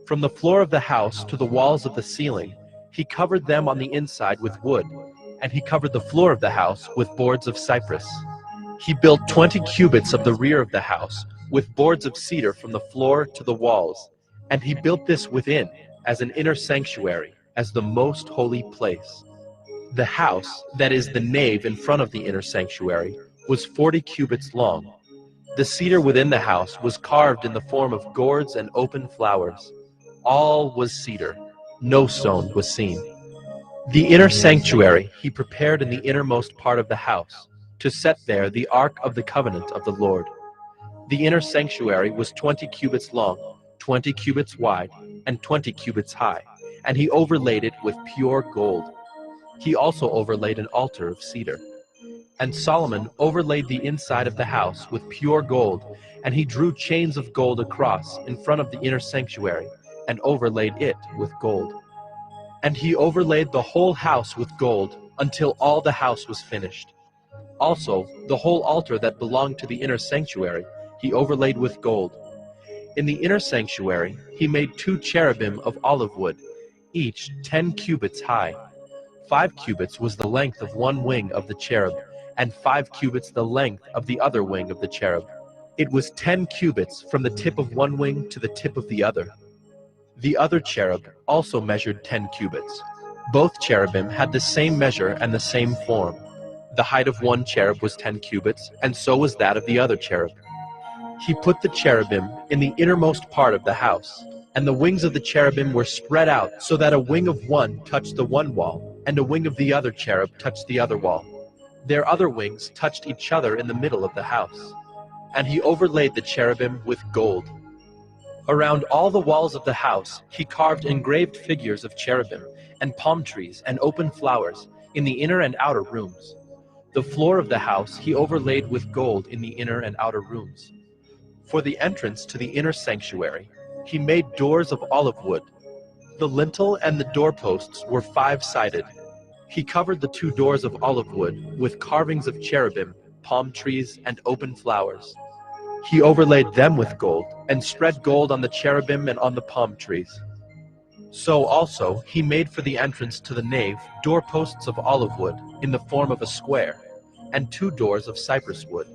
From the floor of the house to the walls of the ceiling, he covered them on the inside with wood, and he covered the floor of the house with boards of cypress. He built 20 cubits of the rear of the house with boards of cedar from the floor to the walls, and he built this within as an inner sanctuary, as the most holy place. The house, that is the nave in front of the inner sanctuary, was 40 cubits long. The cedar within the house was carved in the form of gourds and open flowers. All was cedar. No stone was seen. The inner sanctuary he prepared in the innermost part of the house, to set there the ark of the covenant of the Lord. The inner sanctuary was 20 cubits long, 20 cubits wide, and 20 cubits high, and he overlaid it with pure gold. He also overlaid an altar of cedar. And Solomon overlaid the inside of the house with pure gold, and he drew chains of gold across in front of the inner sanctuary, and overlaid it with gold. And he overlaid the whole house with gold until all the house was finished. Also, the whole altar that belonged to the inner sanctuary he overlaid with gold. In the inner sanctuary he made 2 cherubim of olive wood, each 10 cubits high. 5 cubits was the length of one wing of the cherub, and 5 cubits the length of the other wing of the cherub. It was 10 cubits from the tip of one wing to the tip of the other. The other cherub also measured 10 cubits. Both cherubim had the same measure and the same form. The height of one cherub was 10 cubits, and so was that of the other cherub. He put the cherubim in the innermost part of the house, and the wings of the cherubim were spread out so that a wing of one touched the one wall, and a wing of the other cherub touched the other wall. Their other wings touched each other in the middle of the house. And he overlaid the cherubim with gold. Around all the walls of the house he carved engraved figures of cherubim, and palm trees and open flowers in the inner and outer rooms. The floor of the house he overlaid with gold in the inner and outer rooms. For the entrance to the inner sanctuary, he made doors of olive wood. The lintel and the doorposts were 5-sided. He covered the 2 doors of olive wood with carvings of cherubim, palm trees, and open flowers. He overlaid them with gold, and spread gold on the cherubim and on the palm trees. So also he made for the entrance to the nave doorposts of olive wood in the form of a square, and 2 doors of cypress wood.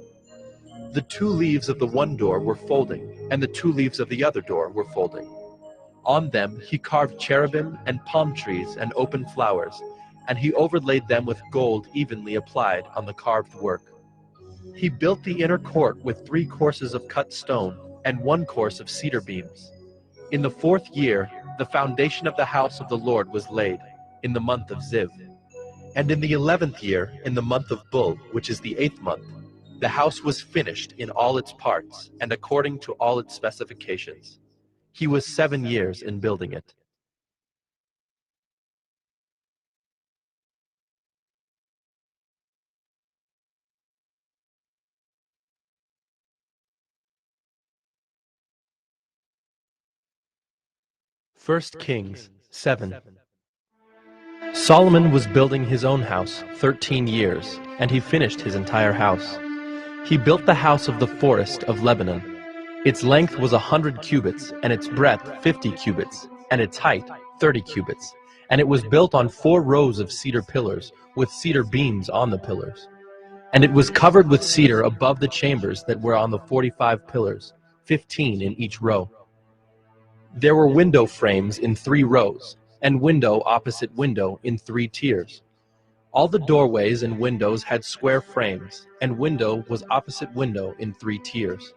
The 2 leaves of the one door were folding, and the 2 leaves of the other door were folding. On them he carved cherubim and palm trees and open flowers, and he overlaid them with gold evenly applied on the carved work. He built the inner court with 3 courses of cut stone and 1 course of cedar beams. In the 4th year, the foundation of the house of the Lord was laid, in the month of Ziv. And in the 11th year, in the month of Bul, which is the 8th month, the house was finished in all its parts and according to all its specifications. He was 7 years in building it. First Kings 7. Solomon was building his own house 13 years, and he finished his entire house. He built the house of the forest of Lebanon. Its length was 100 cubits, and its breadth 50 cubits, and its height 30 cubits. And it was built on 4 rows of cedar pillars, with cedar beams on the pillars. And it was covered with cedar above the chambers that were on the 45 pillars, 15 in each row. There were window frames in 3 rows, and window opposite window in 3 tiers. All the doorways and windows had square frames, and window was opposite window in 3 tiers.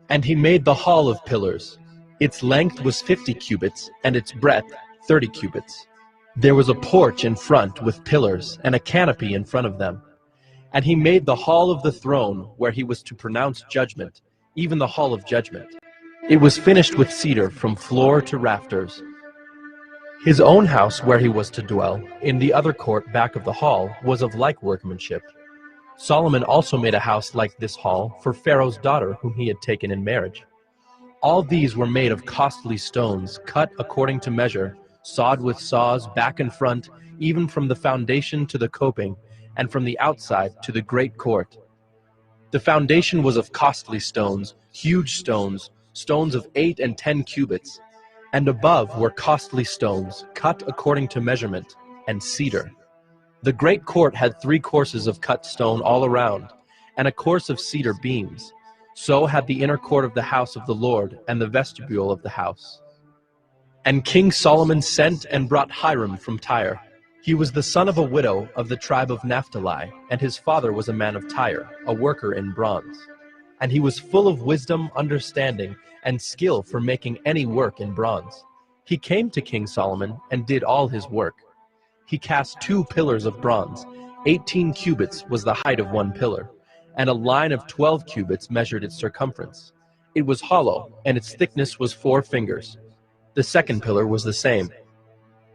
And he made the hall of pillars. Its length was 50 cubits, and its breadth 30 cubits. There was a porch in front with pillars, and a canopy in front of them. And he made the hall of the throne where he was to pronounce judgment, even the hall of judgment. It was finished with cedar from floor to rafters. His own house where he was to dwell, in the other court back of the hall, was of like workmanship. Solomon also made a house like this hall for Pharaoh's daughter whom he had taken in marriage. All these were made of costly stones, cut according to measure, sawed with saws back and front, even from the foundation to the coping, and from the outside to the great court. The foundation was of costly stones, huge stones, stones of 8 and 10 cubits, and above were costly stones, cut according to measurement, and cedar. The great court had 3 courses of cut stone all around, and a course of cedar beams. So had the inner court of the house of the Lord, and the vestibule of the house. And King Solomon sent and brought Hiram from Tyre. He was the son of a widow of the tribe of Naphtali, and his father was a man of Tyre, a worker in bronze. And he was full of wisdom, understanding, and skill for making any work in bronze. He came to King Solomon and did all his work. He cast 2 pillars of bronze. 18 cubits was the height of one pillar, and a line of 12 cubits measured its circumference. It was hollow, and its thickness was 4 fingers. The second pillar was the same.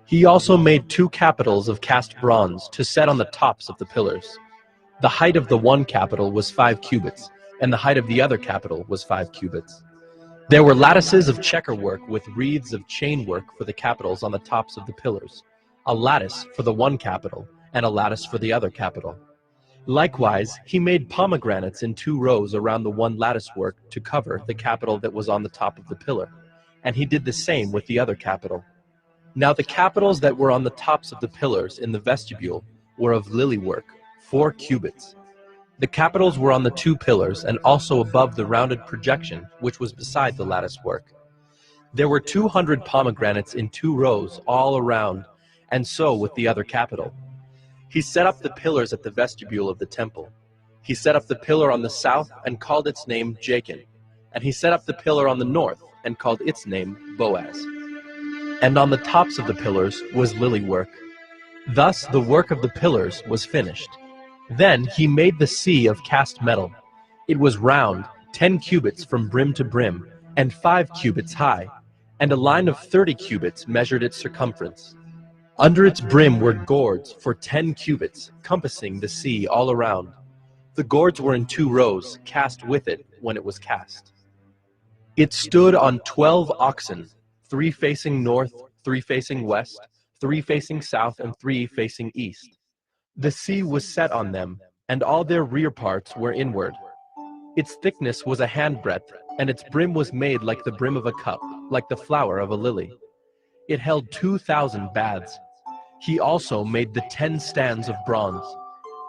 He also made 2 capitals of cast bronze to set on the tops of the pillars. The height of the one capital was 5 cubits, and the height of the other capital was 5 cubits. There were lattices of checker work with wreaths of chain work for the capitals on the tops of the pillars, a lattice for the one capital, and a lattice for the other capital. Likewise, he made pomegranates in 2 rows around the one lattice work to cover the capital that was on the top of the pillar, and he did the same with the other capital. Now the capitals that were on the tops of the pillars in the vestibule were of lily work, 4 cubits. The capitals were on the 2 pillars and also above the rounded projection which was beside the lattice work. There were 200 pomegranates in 2 rows all around, and so with the other capital. He set up the pillars at the vestibule of the temple. He set up the pillar on the south and called its name Jachin, and he set up the pillar on the north and called its name Boaz. And on the tops of the pillars was lily work. Thus the work of the pillars was finished. Then he made the sea of cast metal. It was round, 10 cubits from brim to brim, and 5 cubits high, and a line of 30 cubits measured its circumference. Under its brim were gourds for 10 cubits, compassing the sea all around. The gourds were in 2 rows, cast with it when it was cast. It stood on 12 oxen, 3 facing north, 3 facing west, 3 facing south, and 3 facing east. The sea was set on them, and all their rear parts were inward. Its thickness was a handbreadth, and its brim was made like the brim of a cup, like the flower of a lily. It held 2,000 baths. He also made the 10 stands of bronze.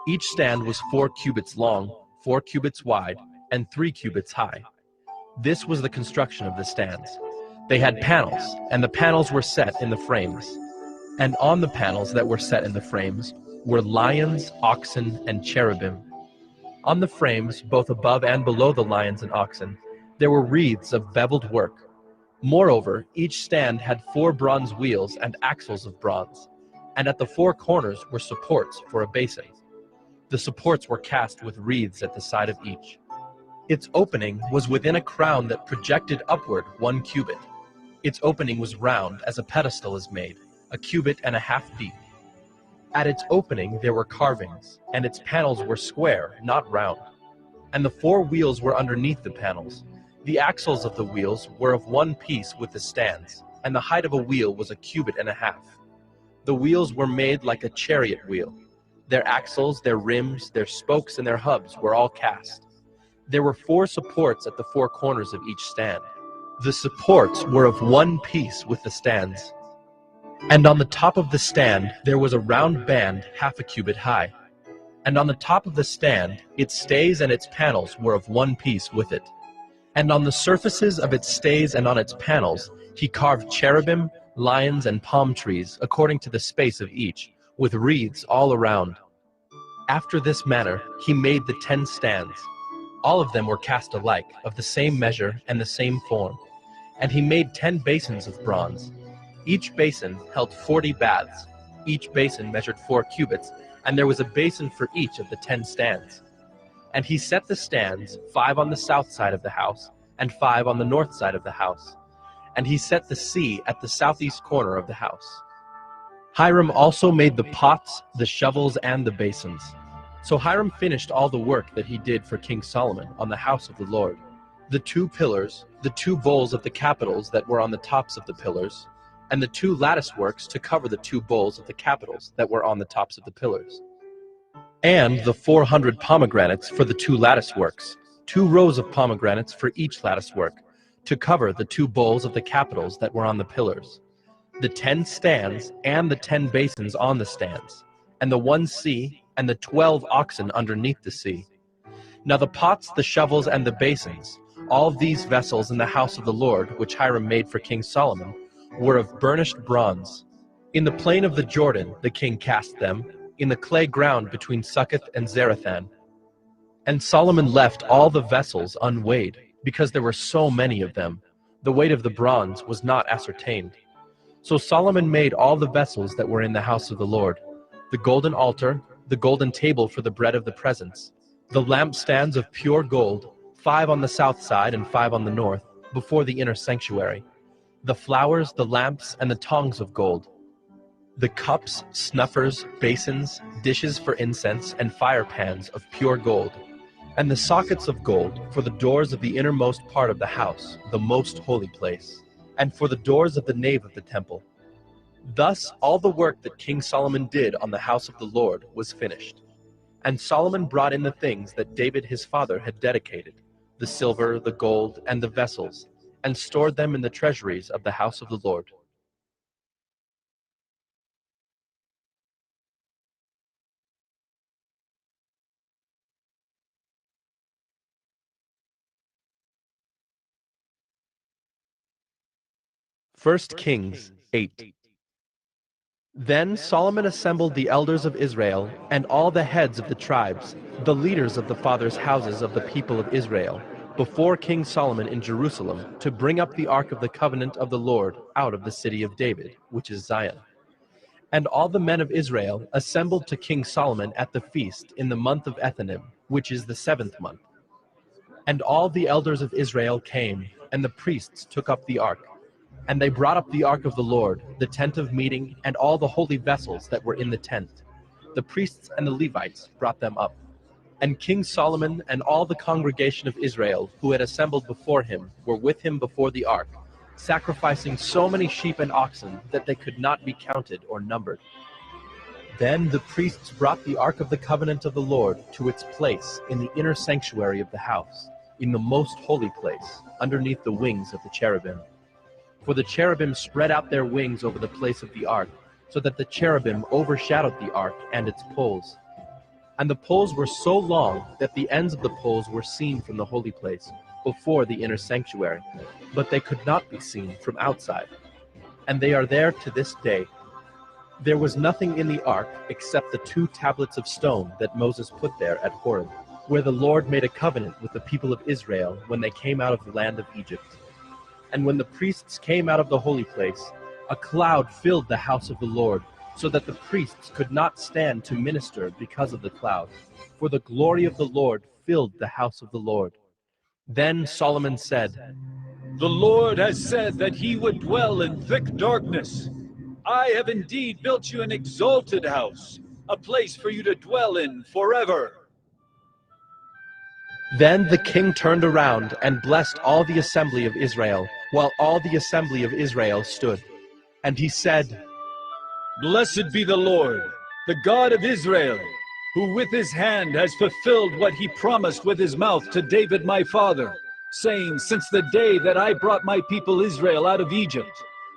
Each stand was 4 cubits long, 4 cubits wide, and 3 cubits high. This was the construction of the stands. They had panels, and the panels were set in the frames. And on the panels that were set in the frames were lions, oxen, and cherubim. On the frames, both above and below the lions and oxen, there were wreaths of beveled work. Moreover, each stand had 4 bronze wheels and axles of bronze, and at the 4 corners were supports for a basin. The supports were cast with wreaths at the side of each. Its opening was within a crown that projected upward 1 cubit. Its opening was round as a pedestal is made, 1.5 cubits deep. At its opening there were carvings, and its panels were square, not round. And the 4 wheels were underneath the panels. The axles of the wheels were of one piece with the stands, and the height of a wheel was 1.5 cubits. The wheels were made like a chariot wheel. Their axles, their rims, their spokes, and their hubs were all cast. There were 4 supports at the 4 corners of each stand. The supports were of one piece with the stands. And on the top of the stand there was a round band half a cubit high. And on the top of the stand its stays and its panels were of one piece with it. And on the surfaces of its stays and on its panels he carved cherubim, lions, and palm trees according to the space of each, with wreaths all around. After this manner he made the 10 stands. All of them were cast alike, of the same measure and the same form. And he made 10 basins of bronze. Each basin held 40 baths. Each basin measured 4 cubits, and there was a basin for each of the 10 stands. And he set the stands, 5 on the south side of the house, and 5 on the north side of the house. And he set the sea at the southeast corner of the house. Hiram also made the pots, the shovels, and the basins. So Hiram finished all the work that he did for King Solomon on the house of the Lord. The 2 pillars, the 2 bowls of the capitals that were on the tops of the pillars, and the 2 lattice works to cover the 2 bowls of the capitals that were on the tops of the pillars. And the 400 pomegranates for the 2 lattice works, 2 rows of pomegranates for each lattice work, to cover the 2 bowls of the capitals that were on the pillars. The 10 stands and the 10 basins on the stands, and the 1 sea and the 12 oxen underneath the sea. Now the pots, the shovels, and the basins, all these vessels in the house of the Lord, which Hiram made for King Solomon, were of burnished bronze. In the plain of the Jordan the king cast them, in the clay ground between Succoth and Zarethan. And Solomon left all the vessels unweighed, because there were so many of them. The weight of the bronze was not ascertained. So Solomon made all the vessels that were in the house of the Lord: the golden altar, the golden table for the bread of the presence, the lampstands of pure gold, 5 on the south side and 5 on the north, before the inner sanctuary, the flowers, the lamps, and the tongs of gold, the cups, snuffers, basins, dishes for incense, and fire pans of pure gold, and the sockets of gold for the doors of the innermost part of the house, the most holy place, and for the doors of the nave of the temple. Thus all the work that King Solomon did on the house of the Lord was finished. And Solomon brought in the things that David his father had dedicated, the silver, the gold, and the vessels, and stored them in the treasuries of the house of the Lord. First Kings 8. Then Solomon assembled the elders of Israel and all the heads of the tribes, the leaders of the fathers' houses of the people of Israel, before King Solomon in Jerusalem, to bring up the ark of the covenant of the Lord out of the city of David, which is Zion. And all the men of Israel assembled to King Solomon at the feast in the month of Ethanim, which is the 7th month. And all the elders of Israel came, and the priests took up the ark. And they brought up the ark of the Lord, the tent of meeting, and all the holy vessels that were in the tent. The priests and the Levites brought them up. And King Solomon and all the congregation of Israel who had assembled before him were with him before the ark, sacrificing so many sheep and oxen that they could not be counted or numbered. Then the priests brought the ark of the covenant of the Lord to its place in the inner sanctuary of the house, in the most holy place, underneath the wings of the cherubim. For the cherubim spread out their wings over the place of the ark, so that the cherubim overshadowed the ark and its poles. And the poles were so long that the ends of the poles were seen from the holy place, before the inner sanctuary, but they could not be seen from outside. And they are there to this day. There was nothing in the ark except the 2 tablets of stone that Moses put there at Horeb, where the Lord made a covenant with the people of Israel when they came out of the land of Egypt. And when the priests came out of the holy place, a cloud filled the house of the Lord, so that the priests could not stand to minister because of the cloud, for the glory of the Lord filled the house of the Lord. Then Solomon said, "The Lord has said that he would dwell in thick darkness. I have indeed built you an exalted house, a place for you to dwell in forever." Then the king turned around and blessed all the assembly of Israel, while all the assembly of Israel stood. And he said, "Blessed be the Lord, the God of Israel, who with his hand has fulfilled what he promised with his mouth to David my father, saying, since the day that I brought my people Israel out of Egypt,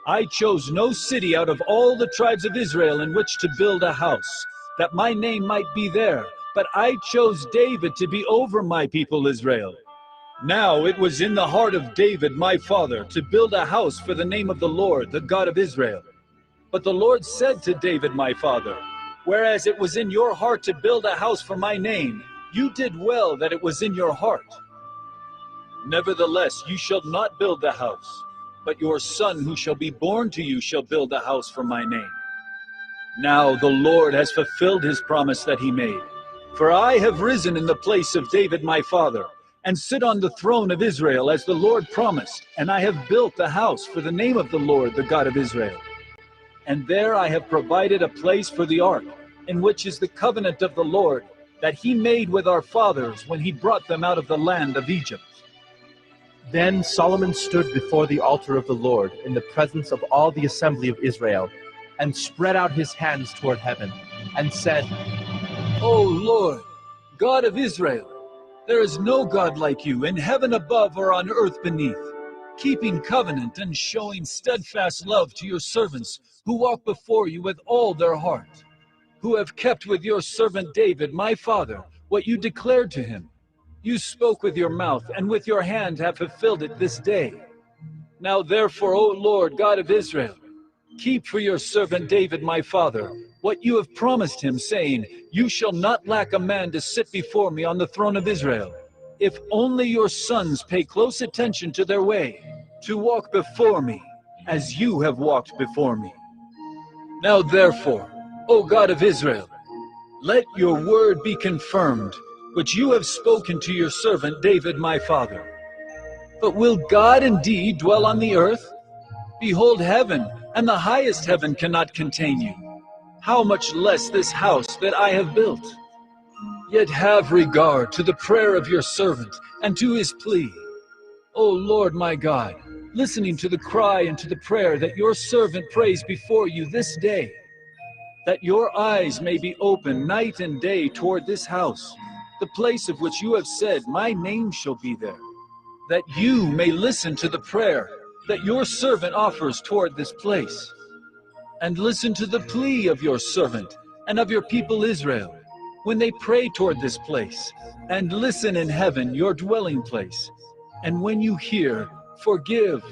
I chose no city out of all the tribes of Israel in which to build a house, that my name might be there, but I chose David to be over my people Israel. Now it was in the heart of David my father to build a house for the name of the Lord, the God of Israel. But the Lord said to David my father, whereas it was in your heart to build a house for my name, you did well that it was in your heart. Nevertheless, you shall not build the house, but your son who shall be born to you shall build the house for my name. Now the Lord has fulfilled his promise that he made. For I have risen in the place of David my father, and sit on the throne of Israel as the Lord promised, and I have built the house for the name of the Lord, the God of Israel. And there I have provided a place for the ark, in which is the covenant of the Lord, that he made with our fathers when he brought them out of the land of Egypt. Then Solomon stood before the altar of the Lord in the presence of all the assembly of Israel, and spread out his hands toward heaven, and said, O Lord, God of Israel, there is no God like you in heaven above or on earth beneath, keeping covenant and showing steadfast love to your servants who walk before you with all their heart, who have kept with your servant David, my father, what you declared to him. You spoke with your mouth, and with your hand have fulfilled it this day. Now therefore, O Lord, God of Israel, keep for your servant David, my father, what you have promised him, saying, you shall not lack a man to sit before me on the throne of Israel, if only your sons pay close attention to their way, to walk before me, as you have walked before me. Now therefore, O God of Israel, let your word be confirmed, which you have spoken to your servant David my father. But will God indeed dwell on the earth? Behold, heaven and the highest heaven cannot contain you. How much less this house that I have built? Yet have regard to the prayer of your servant and to his plea. O Lord my God, listening to the cry and to the prayer that your servant prays before you this day, that your eyes may be open night and day toward this house, the place of which you have said, my name shall be there, that you may listen to the prayer that your servant offers toward this place, and listen to the plea of your servant and of your people Israel, when they pray toward this place, and listen in heaven, your dwelling place, and when you hear, forgive.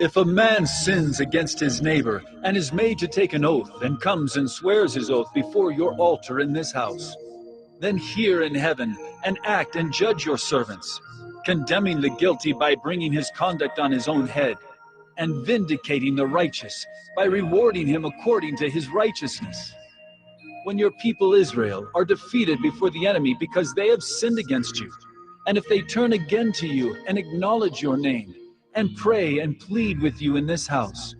If a man sins against his neighbor, and is made to take an oath, and comes and swears his oath before your altar in this house, then hear in heaven, and act and judge your servants, condemning the guilty by bringing his conduct on his own head, and vindicating the righteous by rewarding him according to his righteousness. When your people Israel are defeated before the enemy because they have sinned against you, and if they turn again to you and acknowledge your name, and pray and plead with you in this house,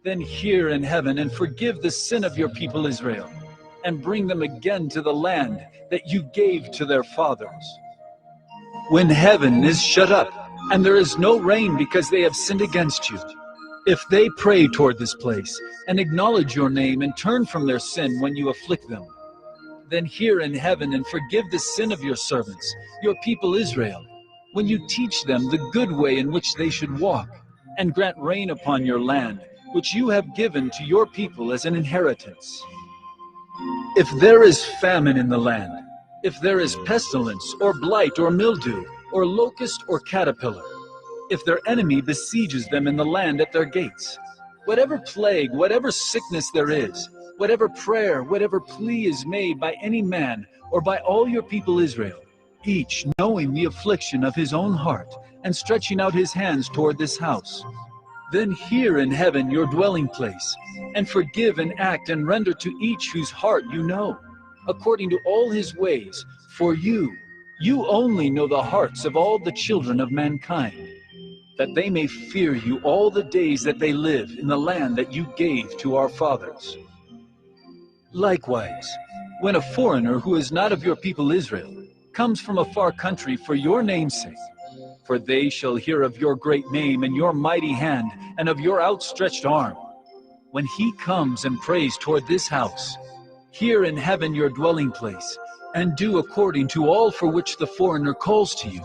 then hear in heaven and forgive the sin of your people Israel, and bring them again to the land that you gave to their fathers. When heaven is shut up, and there is no rain because they have sinned against you, if they pray toward this place, and acknowledge your name, and turn from their sin when you afflict them, then hear in heaven and forgive the sin of your servants, your people Israel, when you teach them the good way in which they should walk, and grant rain upon your land, which you have given to your people as an inheritance. If there is famine in the land, if there is pestilence, or blight, or mildew, or locust, or caterpillar, if their enemy besieges them in the land at their gates, whatever plague, whatever sickness there is, whatever prayer, whatever plea is made by any man, or by all your people Israel, each knowing the affliction of his own heart, and stretching out his hands toward this house, then hear in heaven your dwelling place, and forgive and act and render to each whose heart you know, according to all his ways, for you only know the hearts of all the children of mankind, that they may fear you all the days that they live in the land that you gave to our fathers. Likewise, when a foreigner who is not of your people Israel comes from a far country for your name's sake, for they shall hear of your great name and your mighty hand and of your outstretched arm, when he comes and prays toward this house, Hear in heaven your dwelling place, and do according to all for which the foreigner calls to you,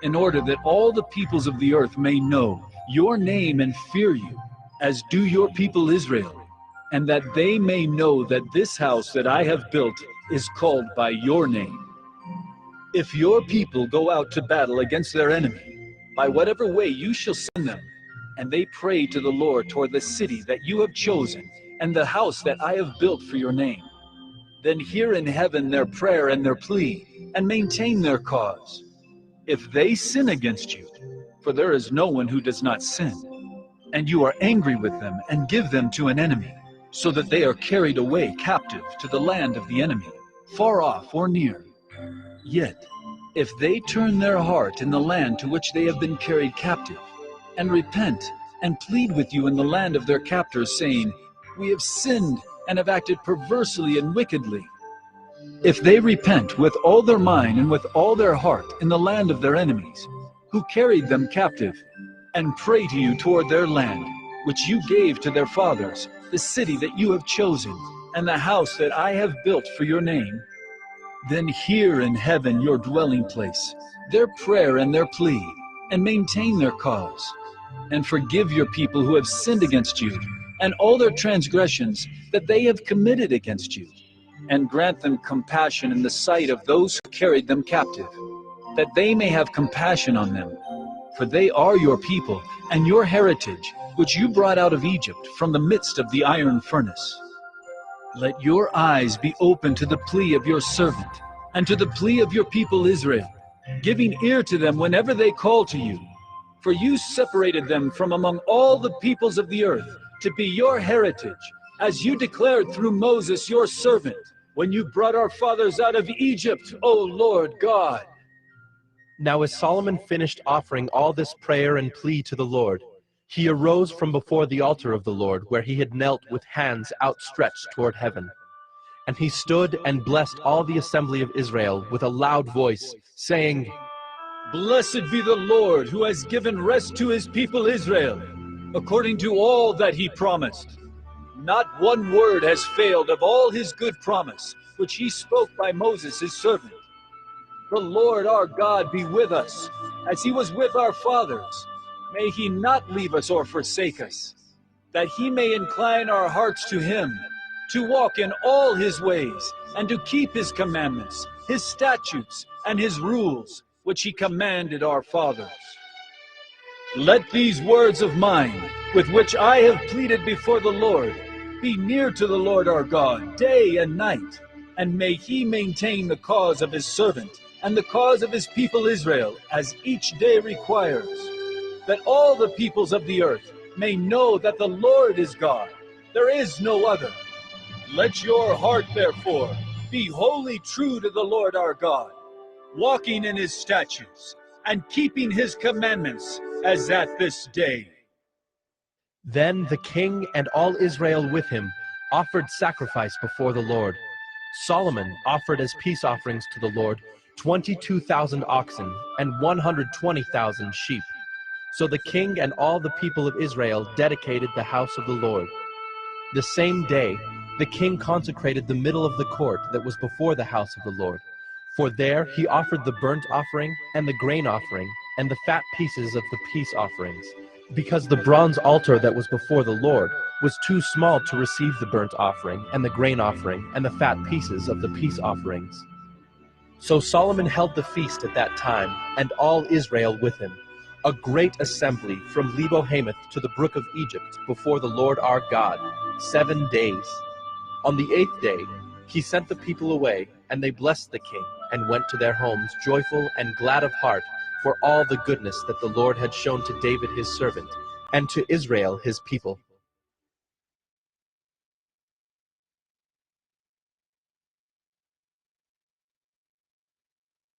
in order that all the peoples of the earth may know your name and fear you, as do your people Israel, and that they may know that this house that I have built is called by your name. If your people go out to battle against their enemy, by whatever way you shall send them, and they pray to the Lord toward the city that you have chosen, and the house that I have built for your name, then hear in heaven their prayer and their plea, and maintain their cause. If they sin against you, for there is no one who does not sin, and you are angry with them and give them to an enemy, so that they are carried away captive to the land of the enemy, far off or near. Yet, if they turn their heart in the land to which they have been carried captive, and repent, and plead with you in the land of their captors, saying, we have sinned and have acted perversely and wickedly. If they repent with all their mind and with all their heart in the land of their enemies, who carried them captive, and pray to you toward their land, which you gave to their fathers, the city that you have chosen, and the house that I have built for your name, then hear in heaven your dwelling place, their prayer and their plea, and maintain their cause, and forgive your people who have sinned against you, and all their transgressions that they have committed against you, and grant them compassion in the sight of those who carried them captive, that they may have compassion on them. For they are your people, and your heritage, which you brought out of Egypt from the midst of the iron furnace. Let your eyes be open to the plea of your servant, and to the plea of your people Israel, giving ear to them whenever they call to you. For you separated them from among all the peoples of the earth, to be your heritage, as you declared through Moses your servant, when you brought our fathers out of Egypt, O Lord God. Now as Solomon finished offering all this prayer and plea to the Lord, he arose from before the altar of the Lord, where he had knelt with hands outstretched toward heaven. And he stood and blessed all the assembly of Israel with a loud voice, saying, Blessed be the Lord, who has given rest to his people Israel, according to all that he promised. Not one word has failed of all his good promise, which he spoke by Moses his servant. The Lord our God be with us, as he was with our fathers. May he not leave us or forsake us, that he may incline our hearts to him, to walk in all his ways, and to keep his commandments, his statutes, and his rules, which he commanded our fathers. Let these words of mine, with which I have pleaded before the Lord, be near to the Lord our God, day and night, and may he maintain the cause of his servant, and the cause of his people Israel, as each day requires, that all the peoples of the earth may know that the Lord is God, there is no other. Let your heart, therefore, be wholly true to the Lord our God, walking in his statutes, and keeping his commandments, as at this day. Then the king and all Israel with him offered sacrifice before the Lord. Solomon offered as peace offerings to the Lord 22,000 oxen and 120,000 sheep. So the king and all the people of Israel dedicated the house of the Lord. The same day, the king consecrated the middle of the court that was before the house of the Lord. For there he offered the burnt offering and the grain offering and the fat pieces of the peace offerings, because the bronze altar that was before the Lord was too small to receive the burnt offering and the grain offering and the fat pieces of the peace offerings. So Solomon held the feast at that time, and all Israel with him, a great assembly from Lebo-Hamath to the brook of Egypt before the Lord our God, 7 days. On the 8th day he sent the people away, and they blessed the king, and went to their homes joyful and glad of heart for all the goodness that the Lord had shown to David his servant, and to Israel his people.